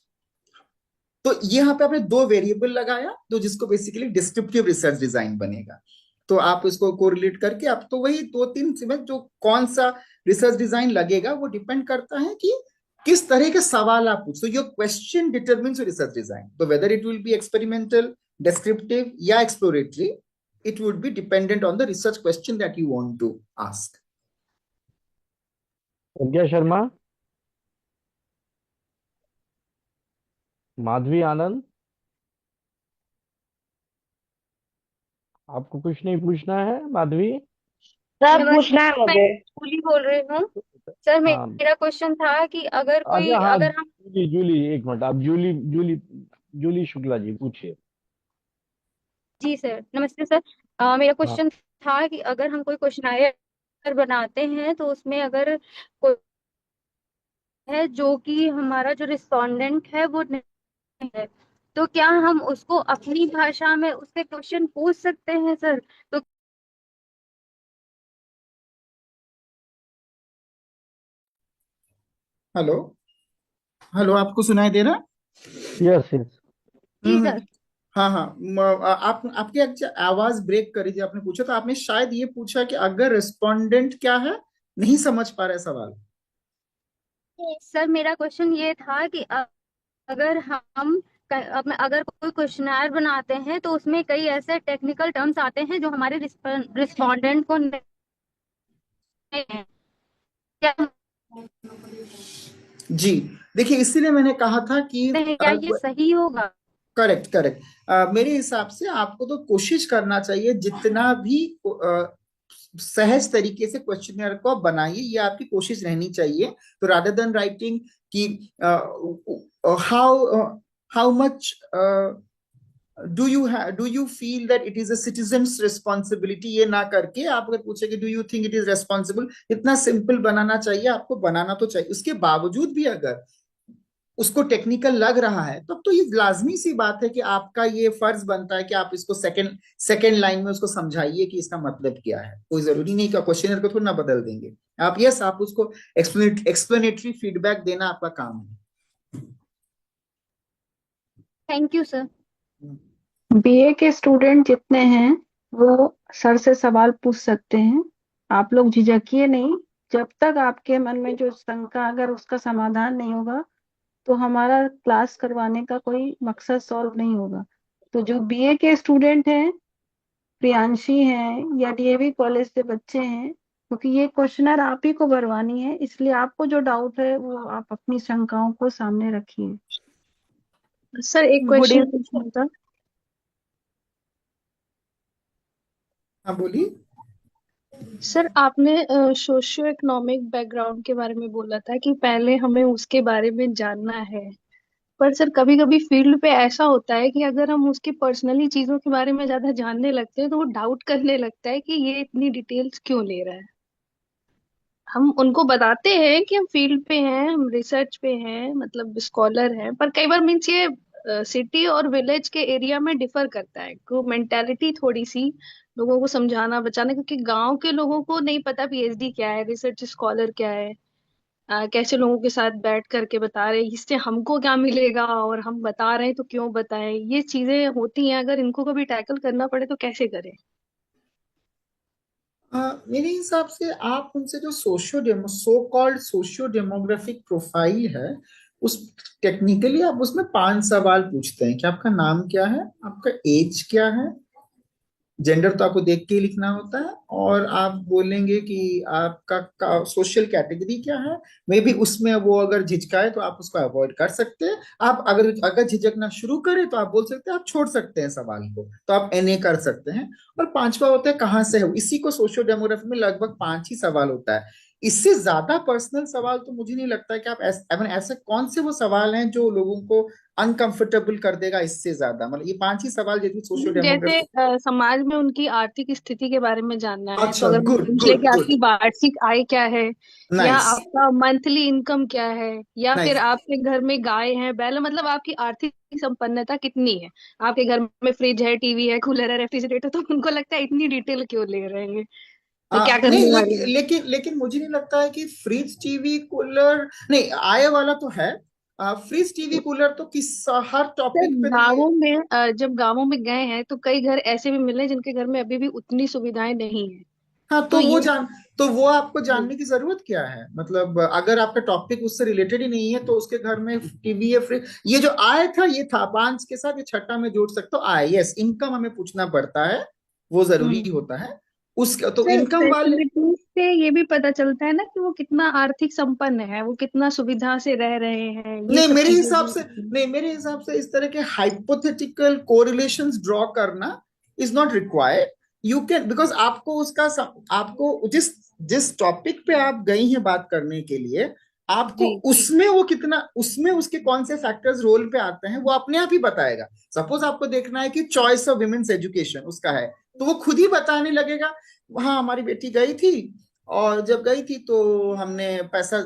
तो यहाँ पे आपने 2 वेरिएबल लगाया, तो जिसको बेसिकली डिस्क्रिप्टिव रिसर्च डिजाइन बनेगा। तो आप इसको कोरिलेट करके आप तो वही 2-3 में जो कौन सा रिसर्च डिजाइन लगेगा वो डिपेंड करता है कि किस तरह के सवाल आप पूछ। Your question determines your research design. तो whether it will be experimental, descriptive या exploratory, it would be dependent on the research question that you want to ask. प्रज्ञा शर्मा, माधवी आनंद, आपको कुछ नहीं पूछना है? माधवी, सर पूछना है मुझे। मैं जूली बोल रही हूँ। सर हाँ मेरा क्वेश्चन था कि अगर कोई, अच्छा, हाँ अगर हम, जूली, जूली एक मिनट, आप जूली जूली जूली शुक्ला जी पूछिए। जी सर, नमस्ते सर। मेरा हाँ क्वेश्चन था कि अगर हम कोई क्वेश्चनायर बनाते हैं तो उसमें अगर कोई है जो कि हमारा जो रिस्पोंडेंट है वो नहीं है, तो क्या हम उसको अपनी भाषा में उससे क्वेश्चन पूछ सकते हैं सर? तो हेलो, हेलो, आपको सुनाई दे रहा? Yes yes. जी सर। हाँ हाँ, आप आपकी आवाज ब्रेक करी थी। आपने पूछा था, आपने शायद ये पूछा कि अगर रिस्पोंडेंट क्या है, नहीं समझ पा रहे सवाल। सर मेरा क्वेश्चन ये था कि अगर हम अगर कोई क्वेश्चनायर बनाते हैं तो उसमें कई ऐसे टेक्निकल टर्म्स आते हैं जो हमारे रिस्पोंडेंट को नहीं है, क्या जी, देखिए इसीलिए मैंने कहा था कि क्या ये सही होगा? Correct correct. मेरे हिसाब से आपको तो कोशिश करना चाहिए जितना भी सहज तरीके से क्वेश्चनर को आप बनाइए, ये आपकी कोशिश रहनी चाहिए। तो रादर देन राइटिंग कि how how much do you feel that it is a citizens responsibility, ये ना करके आप अगर पूछे कि do you think it is responsible, इतना सिंपल बनाना चाहिए। आपको बनाना तो चाहिए। उसके बावजूद भी अगर उसको टेक्निकल लग रहा है, तब तो ये लाजमी सी बात है कि आपका ये फर्ज बनता है कि आप इसको सेकंड सेकंड लाइन में उसको समझाइए कि इसका मतलब क्या है। कोई जरूरी नहीं कि क्वेश्चनर को थोड़ा ना बदल देंगे आप, यस आप उसको एक्सप्लेनेटरी फीडबैक देना आपका काम थैंक यू सर। है। बीए के स्टूडेंट जितने हैं वो सर से सवाल पूछ सकते हैं, आप लोग झिझकिए नहीं। जब तक आपके मन में जो शंका, अगर उसका समाधान नहीं होगा तो हमारा क्लास करवाने का कोई मकसद सॉल्व नहीं होगा। तो जो बीए के स्टूडेंट हैं, प्रियांशी हैं या डीएवी कॉलेज से बच्चे हैं, क्योंकि ये क्वेश्चनर आप ही को भरवानी है, इसलिए आपको जो डाउट है वो आप अपनी शंकाओं को सामने रखिए। सर एक गुड क्वेश्चन इवनिंग पूछना था। हाँ बोलिए। सर आपने सोशियो इकोनॉमिक बैकग्राउंड के बारे में बोला था कि पहले हमें उसके बारे में जानना है, पर सर कभी कभी फील्ड पे ऐसा होता है कि अगर हम उसकी पर्सनली चीजों के बारे में ज्यादा जानने लगते हैं तो वो डाउट करने लगता है कि ये इतनी डिटेल्स क्यों ले रहा है। हम उनको बताते हैं कि हम फील्ड पे हैं, हम रिसर्च पे हैं, मतलब स्कॉलर हैं, पर कई बार मीन्स ये सिटी और विलेज के एरिया में डिफर करता है को मेंटेलिटी थोड़ी सी लोगों को समझाना बचाना, क्योंकि गांव के लोगों को नहीं पता पीएचडी क्या है, रिसर्च स्कॉलर क्या है। कैसे लोगों के साथ बैठ करके बता रहे हैं, इससे हमको क्या मिलेगा और हम बता रहे हैं तो क्यों बताएं, ये चीजें होती हैं। अगर इनको कभी टैकल करना पड़े तो कैसे करें। मेरे हिसाब से आप उनसे जो so called socio demographic profile है, उस टेक्निकली आप उसमें 5 सवाल पूछते हैं कि आपका नाम क्या है, आपका एज क्या है, जेंडर तो आपको देख के ही लिखना होता है, और आप बोलेंगे कि आपका सोशल कैटेगरी क्या है। मे बी उसमें वो अगर झिझकाए तो आप उसको अवॉइड कर सकते हैं। आप अगर अगर झिझकना शुरू करें तो आप बोल सकते हैं, आप छोड़ सकते हैं सवाल को, तो आप एनए कर सकते हैं। और 5वां होता है कहाँ से है, इसी को सोशियो डेमोग्राफी में लगभग 5 ही सवाल होता है। इससे ज्यादा पर्सनल सवाल तो मुझे नहीं लगता है कि आप ऐसे कौन से वो सवाल हैं जो लोगों को अनकंफर्टेबल कर देगा। इससे ज्यादा मतलब ये 5 ही सवाल यदि सोशियो जैसे डेमोग्राफी। समाज में उनकी आर्थिक स्थिति के बारे में जानना है, तो अच्छा, अगर मैं गुड पूछ ले गुड कि गुड। आपकी वार्षिक आय क्या है, या नाइस आपका मंथली इनकम क्या है, या फिर नाइस। आपके घर में गाय है बैल है, मतलब आपकी आर्थिक संपन्नता कितनी है। आपके घर में फ्रिज है, टीवी है, कूलर है, रेफ्रिजरेटर, तो उनको लगता है इतनी डिटेल क्यों ले रहे हैं, तो क्या नहीं करने वाले हैं। लेकिन मुझे नहीं लगता है कि फ्रिज टीवी कूलर, नहीं आए वाला तो है। फ्रिज टीवी कूलर तो हर सर टॉपिक पे दिए। गाँवों में जब गाँवों में गए हैं तो कई घर ऐसे भी मिले जिनके घर में अभी भी उतनी सुविधाएं नहीं है। हाँ तो ये तो वो आपको जी जानने की जरूरत क्या है, मतलब अगर आपका टॉपिक उससे रिलेटेड ही नहीं है तो उसके घर में टीवी या फ्रिज, ये जो आय था ये था 5 के साथ, ये छठा में जोड़ सकते हो आय, यस इनकम हमें पूछना पड़ता है, वो जरूरी हम्म। होता है। उसका तो सर इनकम वाले। फैसिलिटीज से ये भी पता चलता है ना कि वो कितना आर्थिक संपन्न है, वो कितना सुविधा से रह रहे हैं, ये नहीं सब मेरे चीजें हिसाब भी से होती हैं। नहीं मेरे हिसाब से इस तरह के हाइपोथेटिकल कोरिलेशंस ड्रॉ करना is not required. You can because आपको जिस जिस टॉपिक पे आप गई हैं बात करने के लिए, आपको जी उसमें वो कितना, उसमें उसके कौन से फैक्टर्स रोल पे आते हैं वो अपने आप ही बताएगा। सपोज आपको देखना है कि चॉइस ऑफ विमेन्स एजुकेशन उसका है, तो वो खुद ही बताने लगेगा। हाँ हमारी बेटी गई थी, और जब गई थी तो हमने पैसा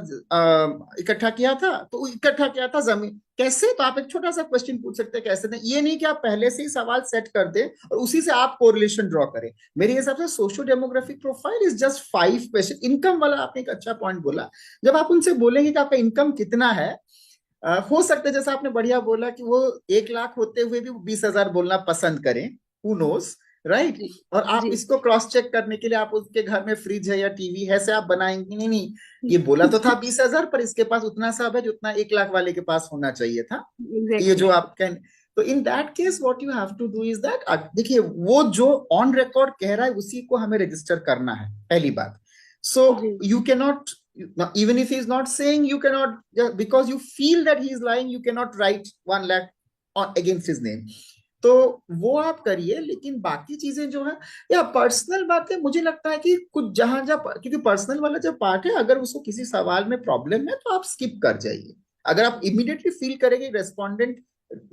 इकट्ठा किया था, तो इकट्ठा किया था जमीन कैसे, तो आप एक छोटा सा क्वेश्चन पूछ सकते हैं कैसे नहीं, ये नहीं कि आप पहले से ही सवाल सेट कर दें और उसी से आप कोरिलेशन ड्रॉ करें। मेरे हिसाब से socio demographic profile is just 5 question. Income वाला आपने एक अच्छा पॉइंट बोला, जब आप उनसे बोलेंगे कि आपका इनकम कितना है, हो सकता है जैसा आपने बढ़िया बोला कि वो 1 लाख होते हुए भी 20,000 बोलना पसंद करें, हु नोस, राइट। जी और आप जी इसको क्रॉस चेक करने के लिए आप उसके घर में फ्रिज है या टीवी है से आप बनाएंगे, नहीं नहीं ये बोला तो था 20,000 पर इसके पास उतना सब है जितना 1 लाख वाले के पास होना चाहिए था। ये जो एग्जैक्टली। आप कह, तो in that case what you have to do is that, देखिए वो जो ऑन रिकॉर्ड कह रहा है उसी को हमें रजिस्टर करना है, पहली बात। सो जी you can not, even if he is not saying, you cannot, because you feel that he is lying, you cannot write 1 lakh against his name। तो वो आप करिए, लेकिन बाकी चीजें जो है या पर्सनल बातें, मुझे लगता है कि कुछ जहां जहां, क्योंकि पर्सनल वाला जो पार्ट है अगर उसको किसी सवाल में प्रॉब्लम है तो आप स्किप कर जाइए। अगर आप इमीडिएटली फील करेंगे रेस्पोंडेंट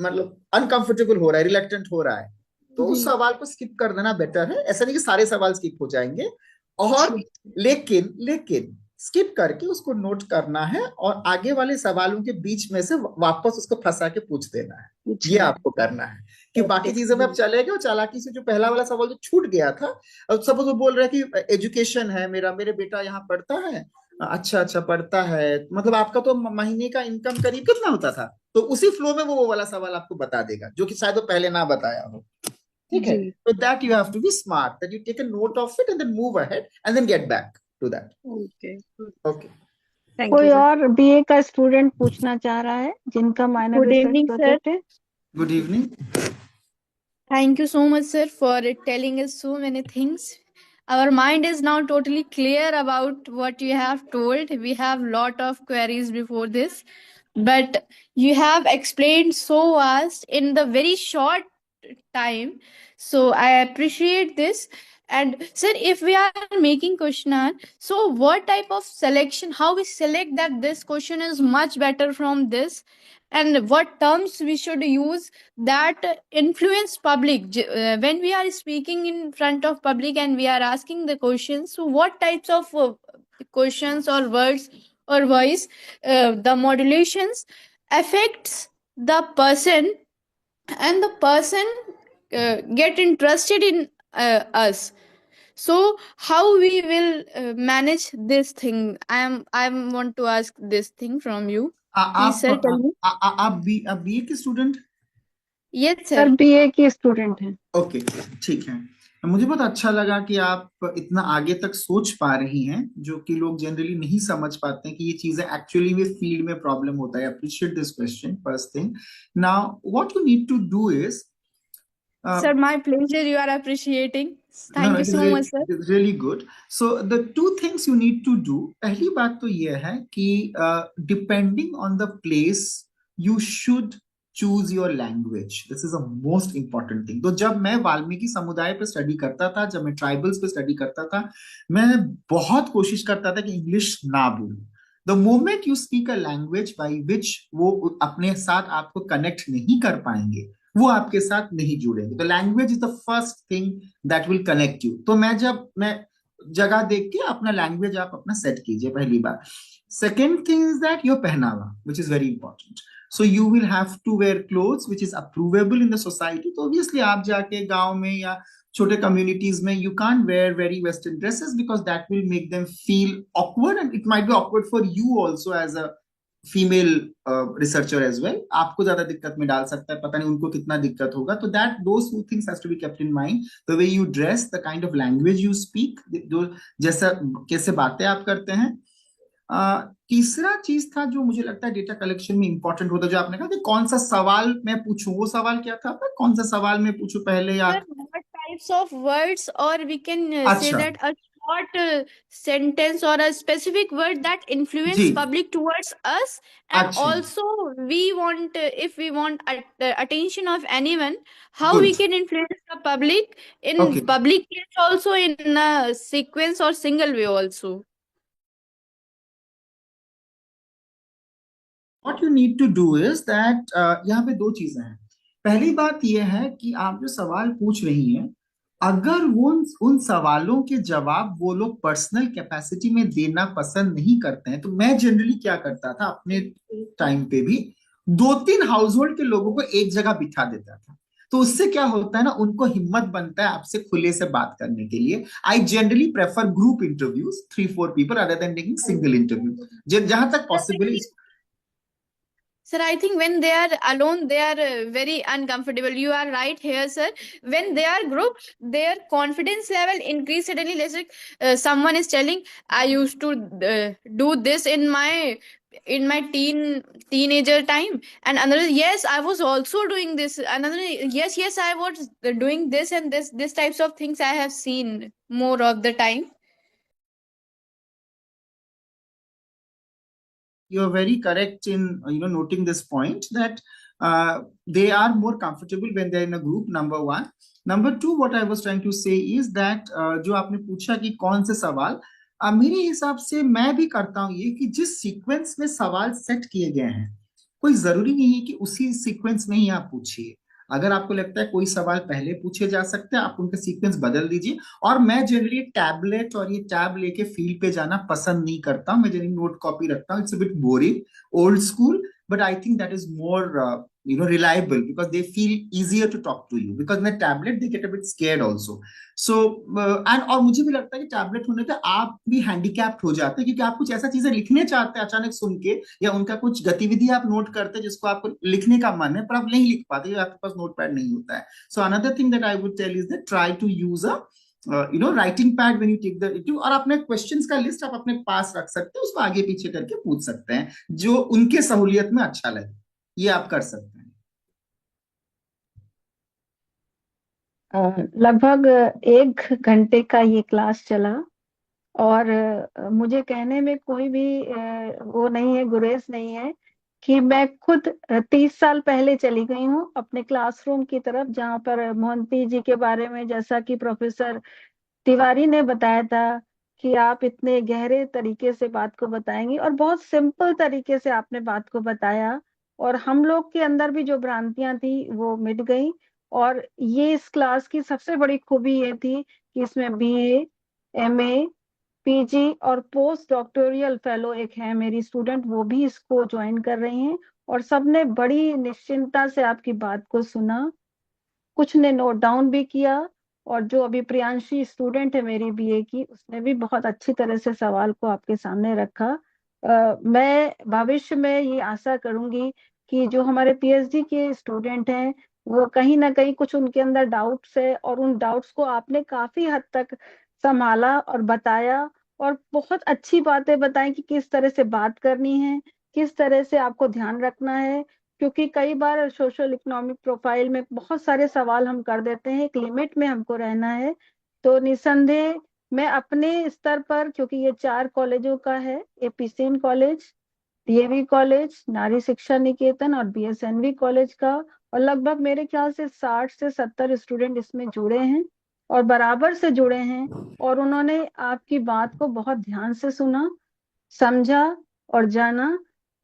मतलब अनकंफर्टेबल हो रहा है, रिलेक्टेंट हो रहा है, तो जी उस सवाल को स्किप कर देना बेटर है। ऐसा नहीं कि सारे सवाल स्किप हो जाएंगे। और जी लेकिन लेकिन स्किप करके उसको नोट करना है और आगे वाले सवालों के बीच में से वापस उसको फंसा के पूछ देना है। ये आपको करना है कि बाकी चीजों में आप चले गए और चालाकी से जो पहला वाला सवाल जो छूट गया था, अब सपोज वो बोल रहे हैं कि एजुकेशन है मेरा, मेरे बेटा यहाँ पढ़ता है, अच्छा अच्छा पढ़ता है, मतलब आपका तो महीने का इनकम करीब कितना होता था, तो उसी फ्लो में वो वाला सवाल आपको बता देगा जो कि शायद वो पहले ना बताया हो। ठीक है, जी so that you have to be smart, that you take a note of it and then move ahead and then get back to that. Okay Okay. Thank कोई यू सर। और बीए का स्टूडेंट पूछना चाह रहा है जिनका minor Good research evening, sir. Project है? Good evening. Thank you so much, sir, for telling us so many things. Our mind is now totally clear about what you have told. We have lot of queries before this, but you have explained so vast in the very short time. So I appreciate this. And sir, if we are making question, so what type of selection, how we select that this question is much better from this, and what terms we should use that influence public when we are speaking in front of public and we are asking the questions, so what types of questions or words or voice the modulations affects the person, and the person get interested in us. So how we will manage this thing? I want to ask this thing from you. Please sir, tell me. आप बीए के student? Yes sir sir. BA की स्टूडेंट हैं। ओके, ठीक है। मुझे बहुत अच्छा लगा कि आप इतना आगे तक सोच पा रही हैं, जो कि लोग जनरली नहीं समझ पाते हैं कि ये चीजें एक्चुअली में फील्ड में प्रॉब्लम होता है। Appreciate this question first thing. Now what you need to do is Sir, my pleasure. You are appreciating. no, Thank you it is so really, much, sir. it is really good. So the two things you need to do, पहली बात तो ये है कि depending on the place you should choose your language. This is a most important thing. तो जब मैं वाल्मीकि समुदाय पे स्टडी करता था, जब मैं ट्राइबल्स पे स्टडी करता था, मैं बहुत कोशिश करता था कि इंग्लिश ना बोलूं। The moment you speak a language by which वो अपने साथ आपको कनेक्ट नहीं कर पाएंगे, वो आपके साथ नहीं जुड़ेंगे। तो language is the first thing that will connect you. तो मैं जगह देख के अपना लैंग्वेज आप अपना सेट कीजिए, पहली बात। Second thing is that your पहनावा, which is very important. So you will have to wear clothes which is approvable in the society. तो ऑब्वियसली आप जाके गांव में या छोटे कम्युनिटीज में you can't wear very western dresses because that will make them feel awkward and it might be awkward for you also as a female researcher as well. आपको ज्यादा दिक्कत में डाल सकता है, पता नहीं उनको कितना दिक्कत होगा। तो that those two things has to be kept in mind, the way you dress, the kind of language you speak, जो जैसा कैसे बातें आप करते हैं। तीसरा चीज था जो मुझे लगता है डेटा कलेक्शन में इंपॉर्टेंट होता है, जो आपने कहा कि कौन सा सवाल मैं पूछूं। वो सवाल क्या था आपका? कौन सा सवाल मैं पूछूं पहले, या Sir, what types of words, or we can say अच्छा that a short sentence or a specific word that influence जी, public towards us, and अच्छा, also we want if we want attention of anyone, how good, we can influence the public in okay. public place, also in a sequence or single way also. What you need to do is that यहाँ पे दो चीजें हैं। पहली बात यह है कि आप जो सवाल पूछ रही हैं, अगर वो उन सवालों के जवाब वो लोग पर्सनल कैपेसिटी में देना पसंद नहीं करते हैं, तो मैं जनरली क्या करता था अपने टाइम पे भी, 2-3 हाउस होल्ड के लोगों को एक जगह बिठा देता था। तो उससे क्या होता है ना, उनको हिम्मत बनता है आपसे खुले से बात करने के लिए। I generally prefer group interviews, 3-4 people, other than taking single interview जहां तक possible. Sir, I think when they are alone, they are very uncomfortable. You are right here, sir. When they are group, their confidence level increase suddenly. Let's say someone is telling, "I used to do this in my teenager time," and another, "Yes, I was also doing this." Another, "Yes, I was doing this and this types of things I have seen more of the time." You're very correct in noting this point that they are more comfortable when they're in a group, number one. Number two, what I was trying to say is that जो आपने पूछा कि कौन से सवाल, मेरे हिसाब से मैं भी करता हूँ ये कि जिस सीक्वेंस में सवाल सेट किए गए हैं, कोई जरूरी नहीं है कि उसी सीक्वेंस में ही आप पूछिए। अगर आपको लगता है कोई सवाल पहले पूछे जा सकते हैं, आप उनका सीक्वेंस बदल दीजिए। और मैं जनरली टैबलेट और ये टैब लेके फील्ड पे जाना पसंद नहीं करता हूँ। मैं जनरली नोट कॉपी रखता हूँ। It's a bit boring, old school, but I think that is more reliable, because they feel easier to talk to you, because with tablet they get a bit scared also. So and और मुझे भी लगता है कि टैबलेट होने पे आप भी हैंडीकैप्ड हो जाते हैं, क्योंकि आप कुछ ऐसा चीजें लिखने चाहते हैं अचानक सुन के, या उनका कुछ गतिविधि आप नोट करते हैं जिसको आपको लिखने का मन है पर आप नहीं लिख पाते, आपके पास नोट पैड नहीं होता है। So another thing that I would tell is that try to use a writing pad when you take the, और अपने क्वेश्चंस का लिस्ट आप अपने पास रख सकते हैं, उसको आगे पीछे करके पूछ सकते हैं जो उनके सहूलियत में अच्छा लगे, ये आप कर सकते हैं। लगभग 1 घंटे का ये क्लास चला, और मुझे कहने में कोई भी वो नहीं है, गुरेज नहीं है कि मैं खुद 30 साल पहले चली गई हूँ अपने क्लासरूम की तरफ, जहाँ पर मोहंती जी के बारे में, जैसा कि प्रोफेसर तिवारी ने बताया था कि आप इतने गहरे तरीके से बात को बताएंगी, और बहुत सिंपल तरीके से आपने बात को बताया, और हम लोग के अंदर भी जो भ्रांतियां थी वो मिट गई। और ये इस क्लास की सबसे बड़ी खूबी ये थी कि इसमें बीए, एमए, पीजी और पोस्ट डॉक्टोरियल फेलो एक है मेरी स्टूडेंट, वो भी इसको ज्वाइन कर रही हैं, और सबने बड़ी निश्चिंतता से आपकी बात को सुना, कुछ ने नोट डाउन भी किया, और जो अभी प्रियांशी स्टूडेंट है मेरी बीए की, उसने भी बहुत अच्छी तरह से सवाल को आपके सामने रखा। मैं भविष्य में ये आशा करूंगी कि जो हमारे पीएचडी के स्टूडेंट हैं वो कहीं ना कहीं कुछ उनके अंदर डाउट्स है, और उन डाउट्स को आपने काफी हद तक संभाला और बताया, और बहुत अच्छी बातें बताई कि किस तरह से बात करनी है, किस तरह से आपको ध्यान रखना है, क्योंकि कई बार सोशल इकोनॉमिक प्रोफाइल में बहुत सारे सवाल हम कर देते हैं, एक लिमिट में हमको रहना है। तो निसंदेह मैं अपने स्तर पर, क्योंकि ये 4 कॉलेजों का है, एपीसीएन कॉलेज, डीएवी कॉलेज, नारी शिक्षा निकेतन और बीएसएनवी कॉलेज का, और लगभग मेरे ख्याल से 60 से 70 स्टूडेंट इसमें जुड़े हैं, और बराबर से जुड़े हैं, और उन्होंने आपकी बात को बहुत ध्यान से सुना, समझा और जाना।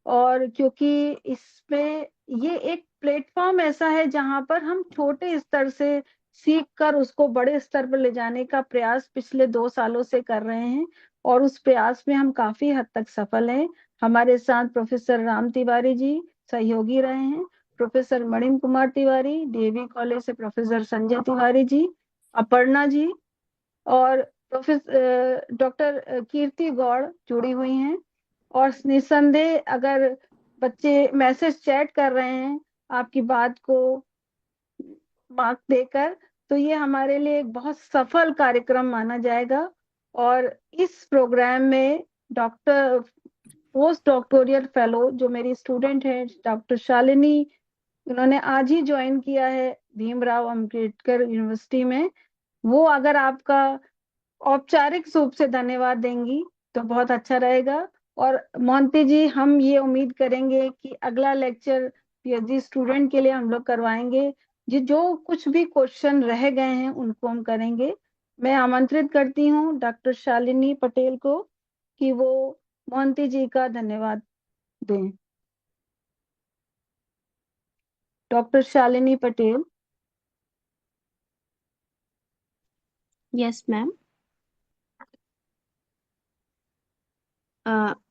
और क्योंकि इसमें ये एक प्लेटफॉर्म ऐसा है जहां पर हम छोटे स्तर से सीख कर उसको बड़े स्तर पर ले जाने का प्रयास पिछले 2 सालों से कर रहे हैं, और उस प्रयास में हम काफी हद तक सफल हैं। हमारे साथ प्रोफेसर राम तिवारी जी सहयोगी रहे हैं, professor Manim Kumar Tiwari, DAV college से प्रोफेसर संजय तिवारी जी, अपर्णा जी, और प्रोफेसर डॉक्टर कीर्ति गौड़ जुड़ी हुई हैं। और निसंदेह अगर बच्चे मैसेज चैट कर रहे हैं आपकी बात को मार्क देकर, तो ये हमारे लिए एक बहुत सफल कार्यक्रम माना जाएगा। और इस प्रोग्राम में डॉक्टर पोस्ट डॉक्टोरियल फेलो जो मेरी स्टूडेंट है डॉक्टर शालिनी, उन्होंने आज ही ज्वाइन किया है भीमराव अंबेडकर यूनिवर्सिटी में, वो अगर आपका औपचारिक रूप से धन्यवाद देंगी तो बहुत अच्छा रहेगा। और मोंती जी, हम ये उम्मीद करेंगे कि अगला लेक्चर पीएचडी स्टूडेंट के लिए हम लोग करवाएंगे, जो कुछ भी क्वेश्चन रह गए हैं उनको हम करेंगे। मैं आमंत्रित करती हूँ डॉक्टर शालिनी पटेल को कि वो मोंती जी का धन्यवाद दें। Doctor Shalini Patel. Yes ma'am.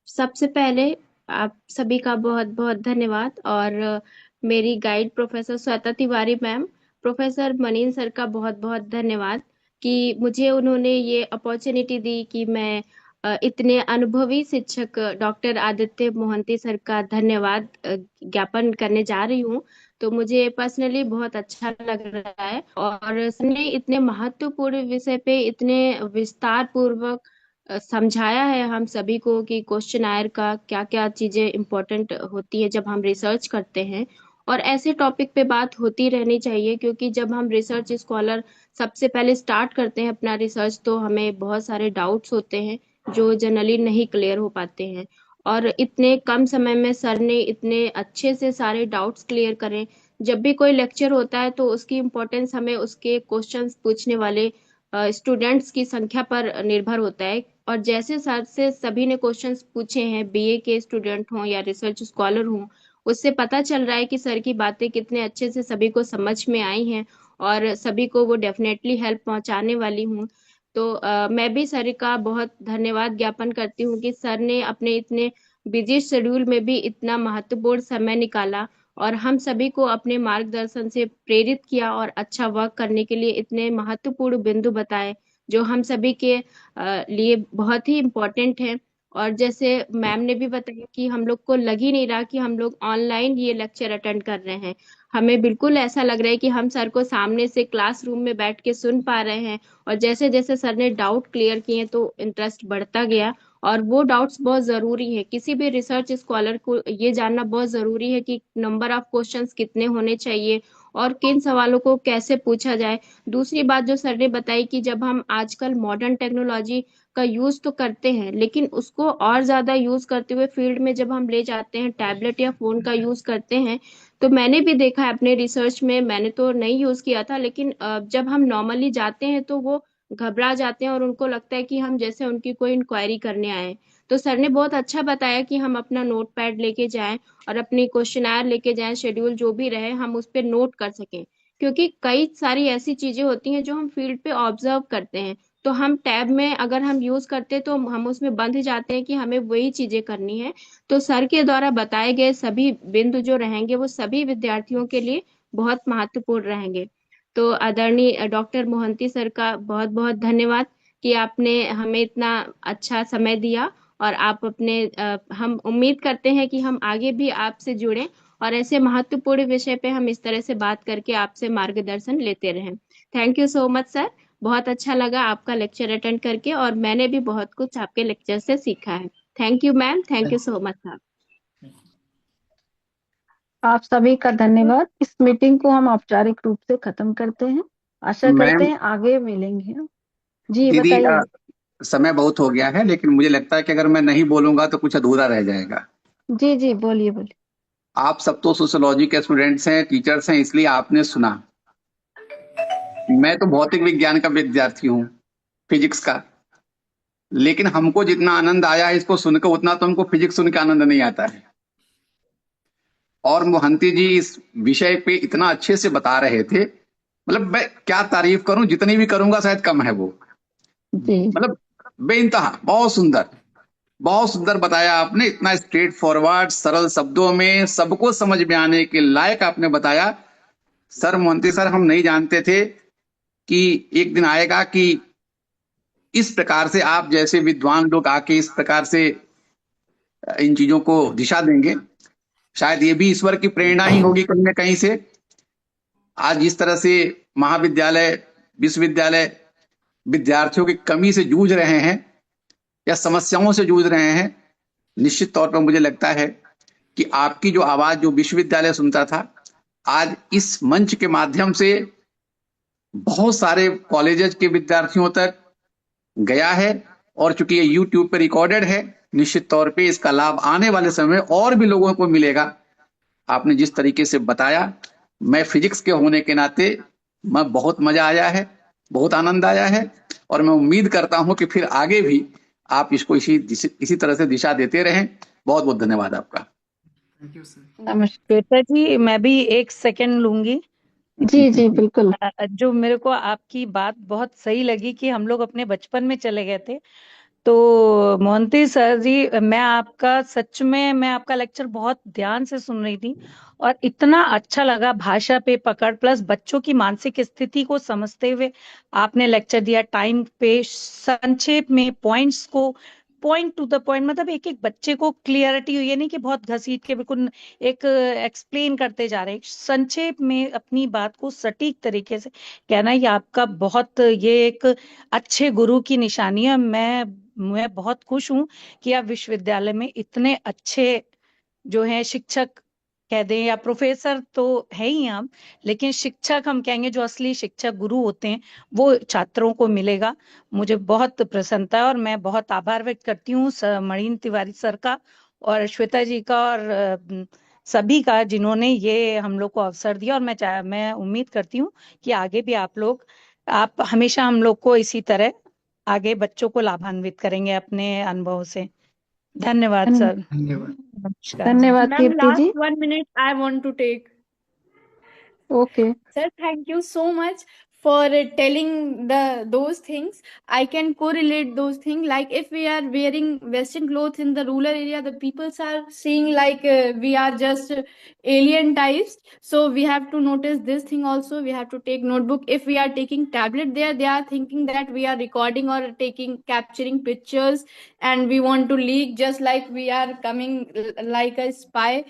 सबसे पहले आप सभी का बहुत बहुत धन्यवाद, और मेरी guide professor Shweta Tiwari ma'am, professor Manin sir का बहुत बहुत धन्यवाद कि मुझे उन्होंने ये अपॉर्चुनिटी दी कि मैं इतने अनुभवी शिक्षक डॉक्टर आदित्य मोहंती सर का धन्यवाद ज्ञापन करने जा रही हूँ। तो मुझे पर्सनली बहुत अच्छा लग रहा है, और सर ने इतने महत्वपूर्ण विषय पे इतने विस्तार पूर्वक समझाया है हम सभी को कि क्वेश्चन का क्या क्या चीजें इम्पोर्टेंट होती है जब हम रिसर्च करते हैं। और ऐसे टॉपिक पे बात होती रहनी चाहिए, क्योंकि जब हम रिसर्च स्कॉलर सबसे पहले स्टार्ट करते हैं अपना रिसर्च, तो हमें बहुत सारे डाउट्स होते हैं जो जनरली नहीं क्लियर हो पाते हैं। और इतने कम समय में सर ने इतने अच्छे से सारे डाउट्स क्लियर करें। जब भी कोई लेक्चर होता है तो उसकी इम्पोर्टेंस हमें उसके क्वेश्चंस पूछने वाले स्टूडेंट्स की संख्या पर निर्भर होता है। और जैसे सर से सभी ने क्वेश्चंस पूछे हैं, बीए के स्टूडेंट हों या रिसर्च स्कॉलर हों, उससे पता चल रहा है कि सर की बातें कितने अच्छे से सभी को समझ में आई हैं और सभी को वो डेफिनेटली हेल्प पहुंचाने वाली हूँ। तो मैं भी सर का बहुत धन्यवाद ज्ञापन करती हूँ कि सर ने अपने इतने बिजी शेड्यूल में भी इतना महत्वपूर्ण समय निकाला और हम सभी को अपने मार्गदर्शन से प्रेरित किया और अच्छा वर्क करने के लिए इतने महत्वपूर्ण बिंदु बताए जो हम सभी के लिए बहुत ही इम्पोर्टेंट है। और जैसे मैम ने भी बताया कि हम लोग को लग ही नहीं रहा कि हम लोग ऑनलाइन ये लेक्चर अटेंड कर रहे हैं। हमें बिल्कुल ऐसा लग रहा है कि हम सर को सामने से क्लासरूम में बैठ के सुन पा रहे हैं। और जैसे जैसे सर ने डाउट क्लियर किए तो इंटरेस्ट बढ़ता गया। और वो डाउट्स बहुत जरूरी है, किसी भी रिसर्च स्कॉलर को ये जानना बहुत जरूरी है कि नंबर ऑफ क्वेश्चंस कितने होने चाहिए और किन सवालों को कैसे पूछा जाए। दूसरी बात जो सर ने बताई कि जब हम आजकल मॉडर्न टेक्नोलॉजी का यूज तो करते हैं लेकिन उसको और ज्यादा यूज करते हुए फील्ड में जब हम ले जाते हैं, टैबलेट या फोन का यूज करते हैं, तो मैंने भी देखा है अपने रिसर्च में, मैंने तो नहीं यूज किया था लेकिन जब हम नॉर्मली जाते हैं तो वो घबरा जाते हैं और उनको लगता है कि हम जैसे उनकी कोई इंक्वायरी करने आए हैं। तो सर ने बहुत अच्छा बताया कि हम अपना नोट पैड लेके जाएं और अपनी क्वेश्चनायर लेके जाएं, शेड्यूल जो भी रहे हम उस पर नोट कर सकें। क्योंकि कई सारी ऐसी चीजें होती हैं जो हम फील्ड पे ऑब्जर्व करते हैं, तो हम टैब में अगर हम यूज करते हैं तो हम उसमें बंध जाते हैं कि हमें वही चीजें करनी है। तो सर के द्वारा बताए गए सभी बिंदु जो रहेंगे वो सभी विद्यार्थियों के लिए बहुत महत्वपूर्ण रहेंगे। तो आदरणीय डॉक्टर मोहंती सर का बहुत बहुत धन्यवाद कि आपने हमें इतना अच्छा समय दिया। और आप अपने हम उम्मीद करते हैं कि हम आगे भी आपसे जुड़ें और ऐसे महत्वपूर्ण विषय पे हम इस तरह से बात करके आपसे मार्गदर्शन लेते रहें। Thank you so much sir. बहुत अच्छा लगा आपका लेक्चर अटेंड करके और मैंने भी बहुत कुछ आपके लेक्चर से सीखा है। Thank you ma'am, thank you so much sir. आप सभी का धन्यवाद। इस मीटिंग को हम औपचारिक रूप से खत्म करते हैं। आशा करते मैम, हैं आगे मिलेंगे। जी दीदी, बताइए। समय बहुत हो गया है लेकिन मुझे लगता है कि अगर मैं नहीं बोलूंगा तो कुछ अधूरा रह जाएगा। जी जी बोलिए बोलिए। आप सब तो सोशियोलॉजी के स्टूडेंट्स हैं, टीचर्स हैं, इसलिए आपने सुना। मैं तो भौतिक विज्ञान का विद्यार्थी हूँ, फिजिक्स का। लेकिन हमको जितना आनंद आया है इसको सुनकर उतना तो हमको फिजिक्स सुन के आनंद नहीं आता है। और मोहंती जी इस विषय पे इतना अच्छे से बता रहे थे, मतलब मैं क्या तारीफ करूं, जितनी भी करूंगा शायद कम है वो। जी मतलब बेइंतहा बहुत सुंदर बताया आपने, इतना स्ट्रेट फॉरवर्ड सरल शब्दों में सबको समझ में आने के लायक आपने बताया। सर, मोहंती सर, हम नहीं जानते थे कि एक दिन आएगा कि इस प्रकार से आप जैसे विद्वान लोग आके इस प्रकार से इन चीजों को दिशा देंगे। शायद ये भी ईश्वर की प्रेरणा ही होगी कहीं ना कहीं से। आज इस तरह से महाविद्यालय, विश्वविद्यालय विद्यार्थियों की कमी से जूझ रहे हैं या समस्याओं से जूझ रहे हैं, निश्चित तौर पर मुझे लगता है कि आपकी जो आवाज जो विश्वविद्यालय सुनता था, आज इस मंच के माध्यम से बहुत सारे कॉलेजेस के विद्यार्थियों तक गया है। और चूंकि ये यूट्यूब पे रिकॉर्डेड है, निश्चित तौर पे इसका लाभ आने वाले समय में और भी लोगों को मिलेगा। आपने जिस तरीके से बताया, मैं फिजिक्स के होने के नाते मैं बहुत मजा आया है, बहुत आनंद आया है। और मैं उम्मीद करता हूं कि फिर आगे भी आप इसको इसी तरह से दिशा देते रहें। बहुत बहुत धन्यवाद आपका। Thank you sir. नमस्कार। श्वेता जी, मैं भी एक सेकंड लूंगी। जी जी बिल्कुल। जो मेरे को आपकी बात बहुत सही लगी कि हम लोग अपने बचपन में चले गए थे। तो मोहंती सर जी, मैं आपका लेक्चर बहुत ध्यान से सुन रही थी और इतना अच्छा लगा, भाषा पे पकड़ प्लस बच्चों की मानसिक स्थिति को समझते हुए आपने लेक्चर दिया। टाइम पे संक्षेप में पॉइंट्स को, पॉइंट टू द पॉइंट, मतलब एक एक बच्चे को क्लियरिटी हुई है, नहीं कि बहुत घसीट के बिल्कुल एक एक्सप्लेन करते जा रहे हैं। संक्षेप में अपनी बात को सटीक तरीके से कहना, ये आपका बहुत, ये एक अच्छे गुरु की निशानी है। मैं बहुत खुश हूं कि आप विश्वविद्यालय में इतने अच्छे जो हैं शिक्षक कह दें या प्रोफेसर तो है ही आप, लेकिन शिक्षक हम कहेंगे, जो असली शिक्षक गुरु होते हैं वो छात्रों को मिलेगा। मुझे बहुत प्रसन्नता है और मैं बहुत आभार व्यक्त करती हूँ मणिन तिवारी सर का और श्वेता जी का और सभी का, जिन्होंने ये हम लोग को अवसर दिया। और मैं उम्मीद करती हूँ कि आगे भी आप हमेशा हम लोग को इसी तरह आगे बच्चों को लाभान्वित करेंगे अपने अनुभव से। धन्यवाद धन्य- सर। धन्यवाद। नमस्कार। धन्यवाद Ma'am, Kirti last ji. 1 minute I want to take. Okay. Sir, thank you so much for telling those things. I can correlate those things. Like if we are wearing Western clothes in the rural area, the people are seeing like we are just alien types. So we have to notice this thing also. We have to take notebook. If we are taking tablet there, they are thinking that we are recording or capturing pictures, and we want to leak just like we are coming like a spy.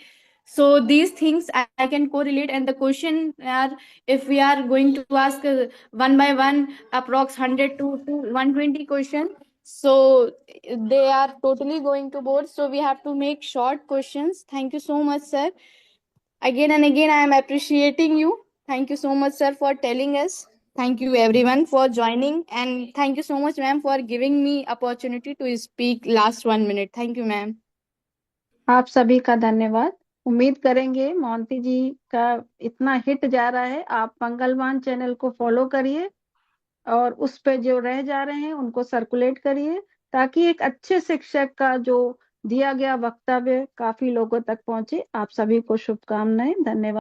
So these things I can correlate, and the question are, if we are going to ask one by one approx 100 to 120 question, so they are totally going to board. So we have to make short questions. Thank you so much, sir. Again and again I am appreciating you. Thank you so much, sir, for telling us. Thank you everyone for joining, and thank you so much, ma'am, for giving me opportunity to speak last 1 minute. Thank you, ma'am. आप सभी का धन्यवाद। उम्मीद करेंगे मोंती जी का इतना हिट जा रहा है, आप मंगलवान चैनल को फॉलो करिए और उस पे जो रह जा रहे हैं उनको सर्कुलेट करिए, ताकि एक अच्छे शिक्षक का जो दिया गया वक्तव्य काफी लोगों तक पहुंचे। आप सभी को शुभकामनाएं। धन्यवाद।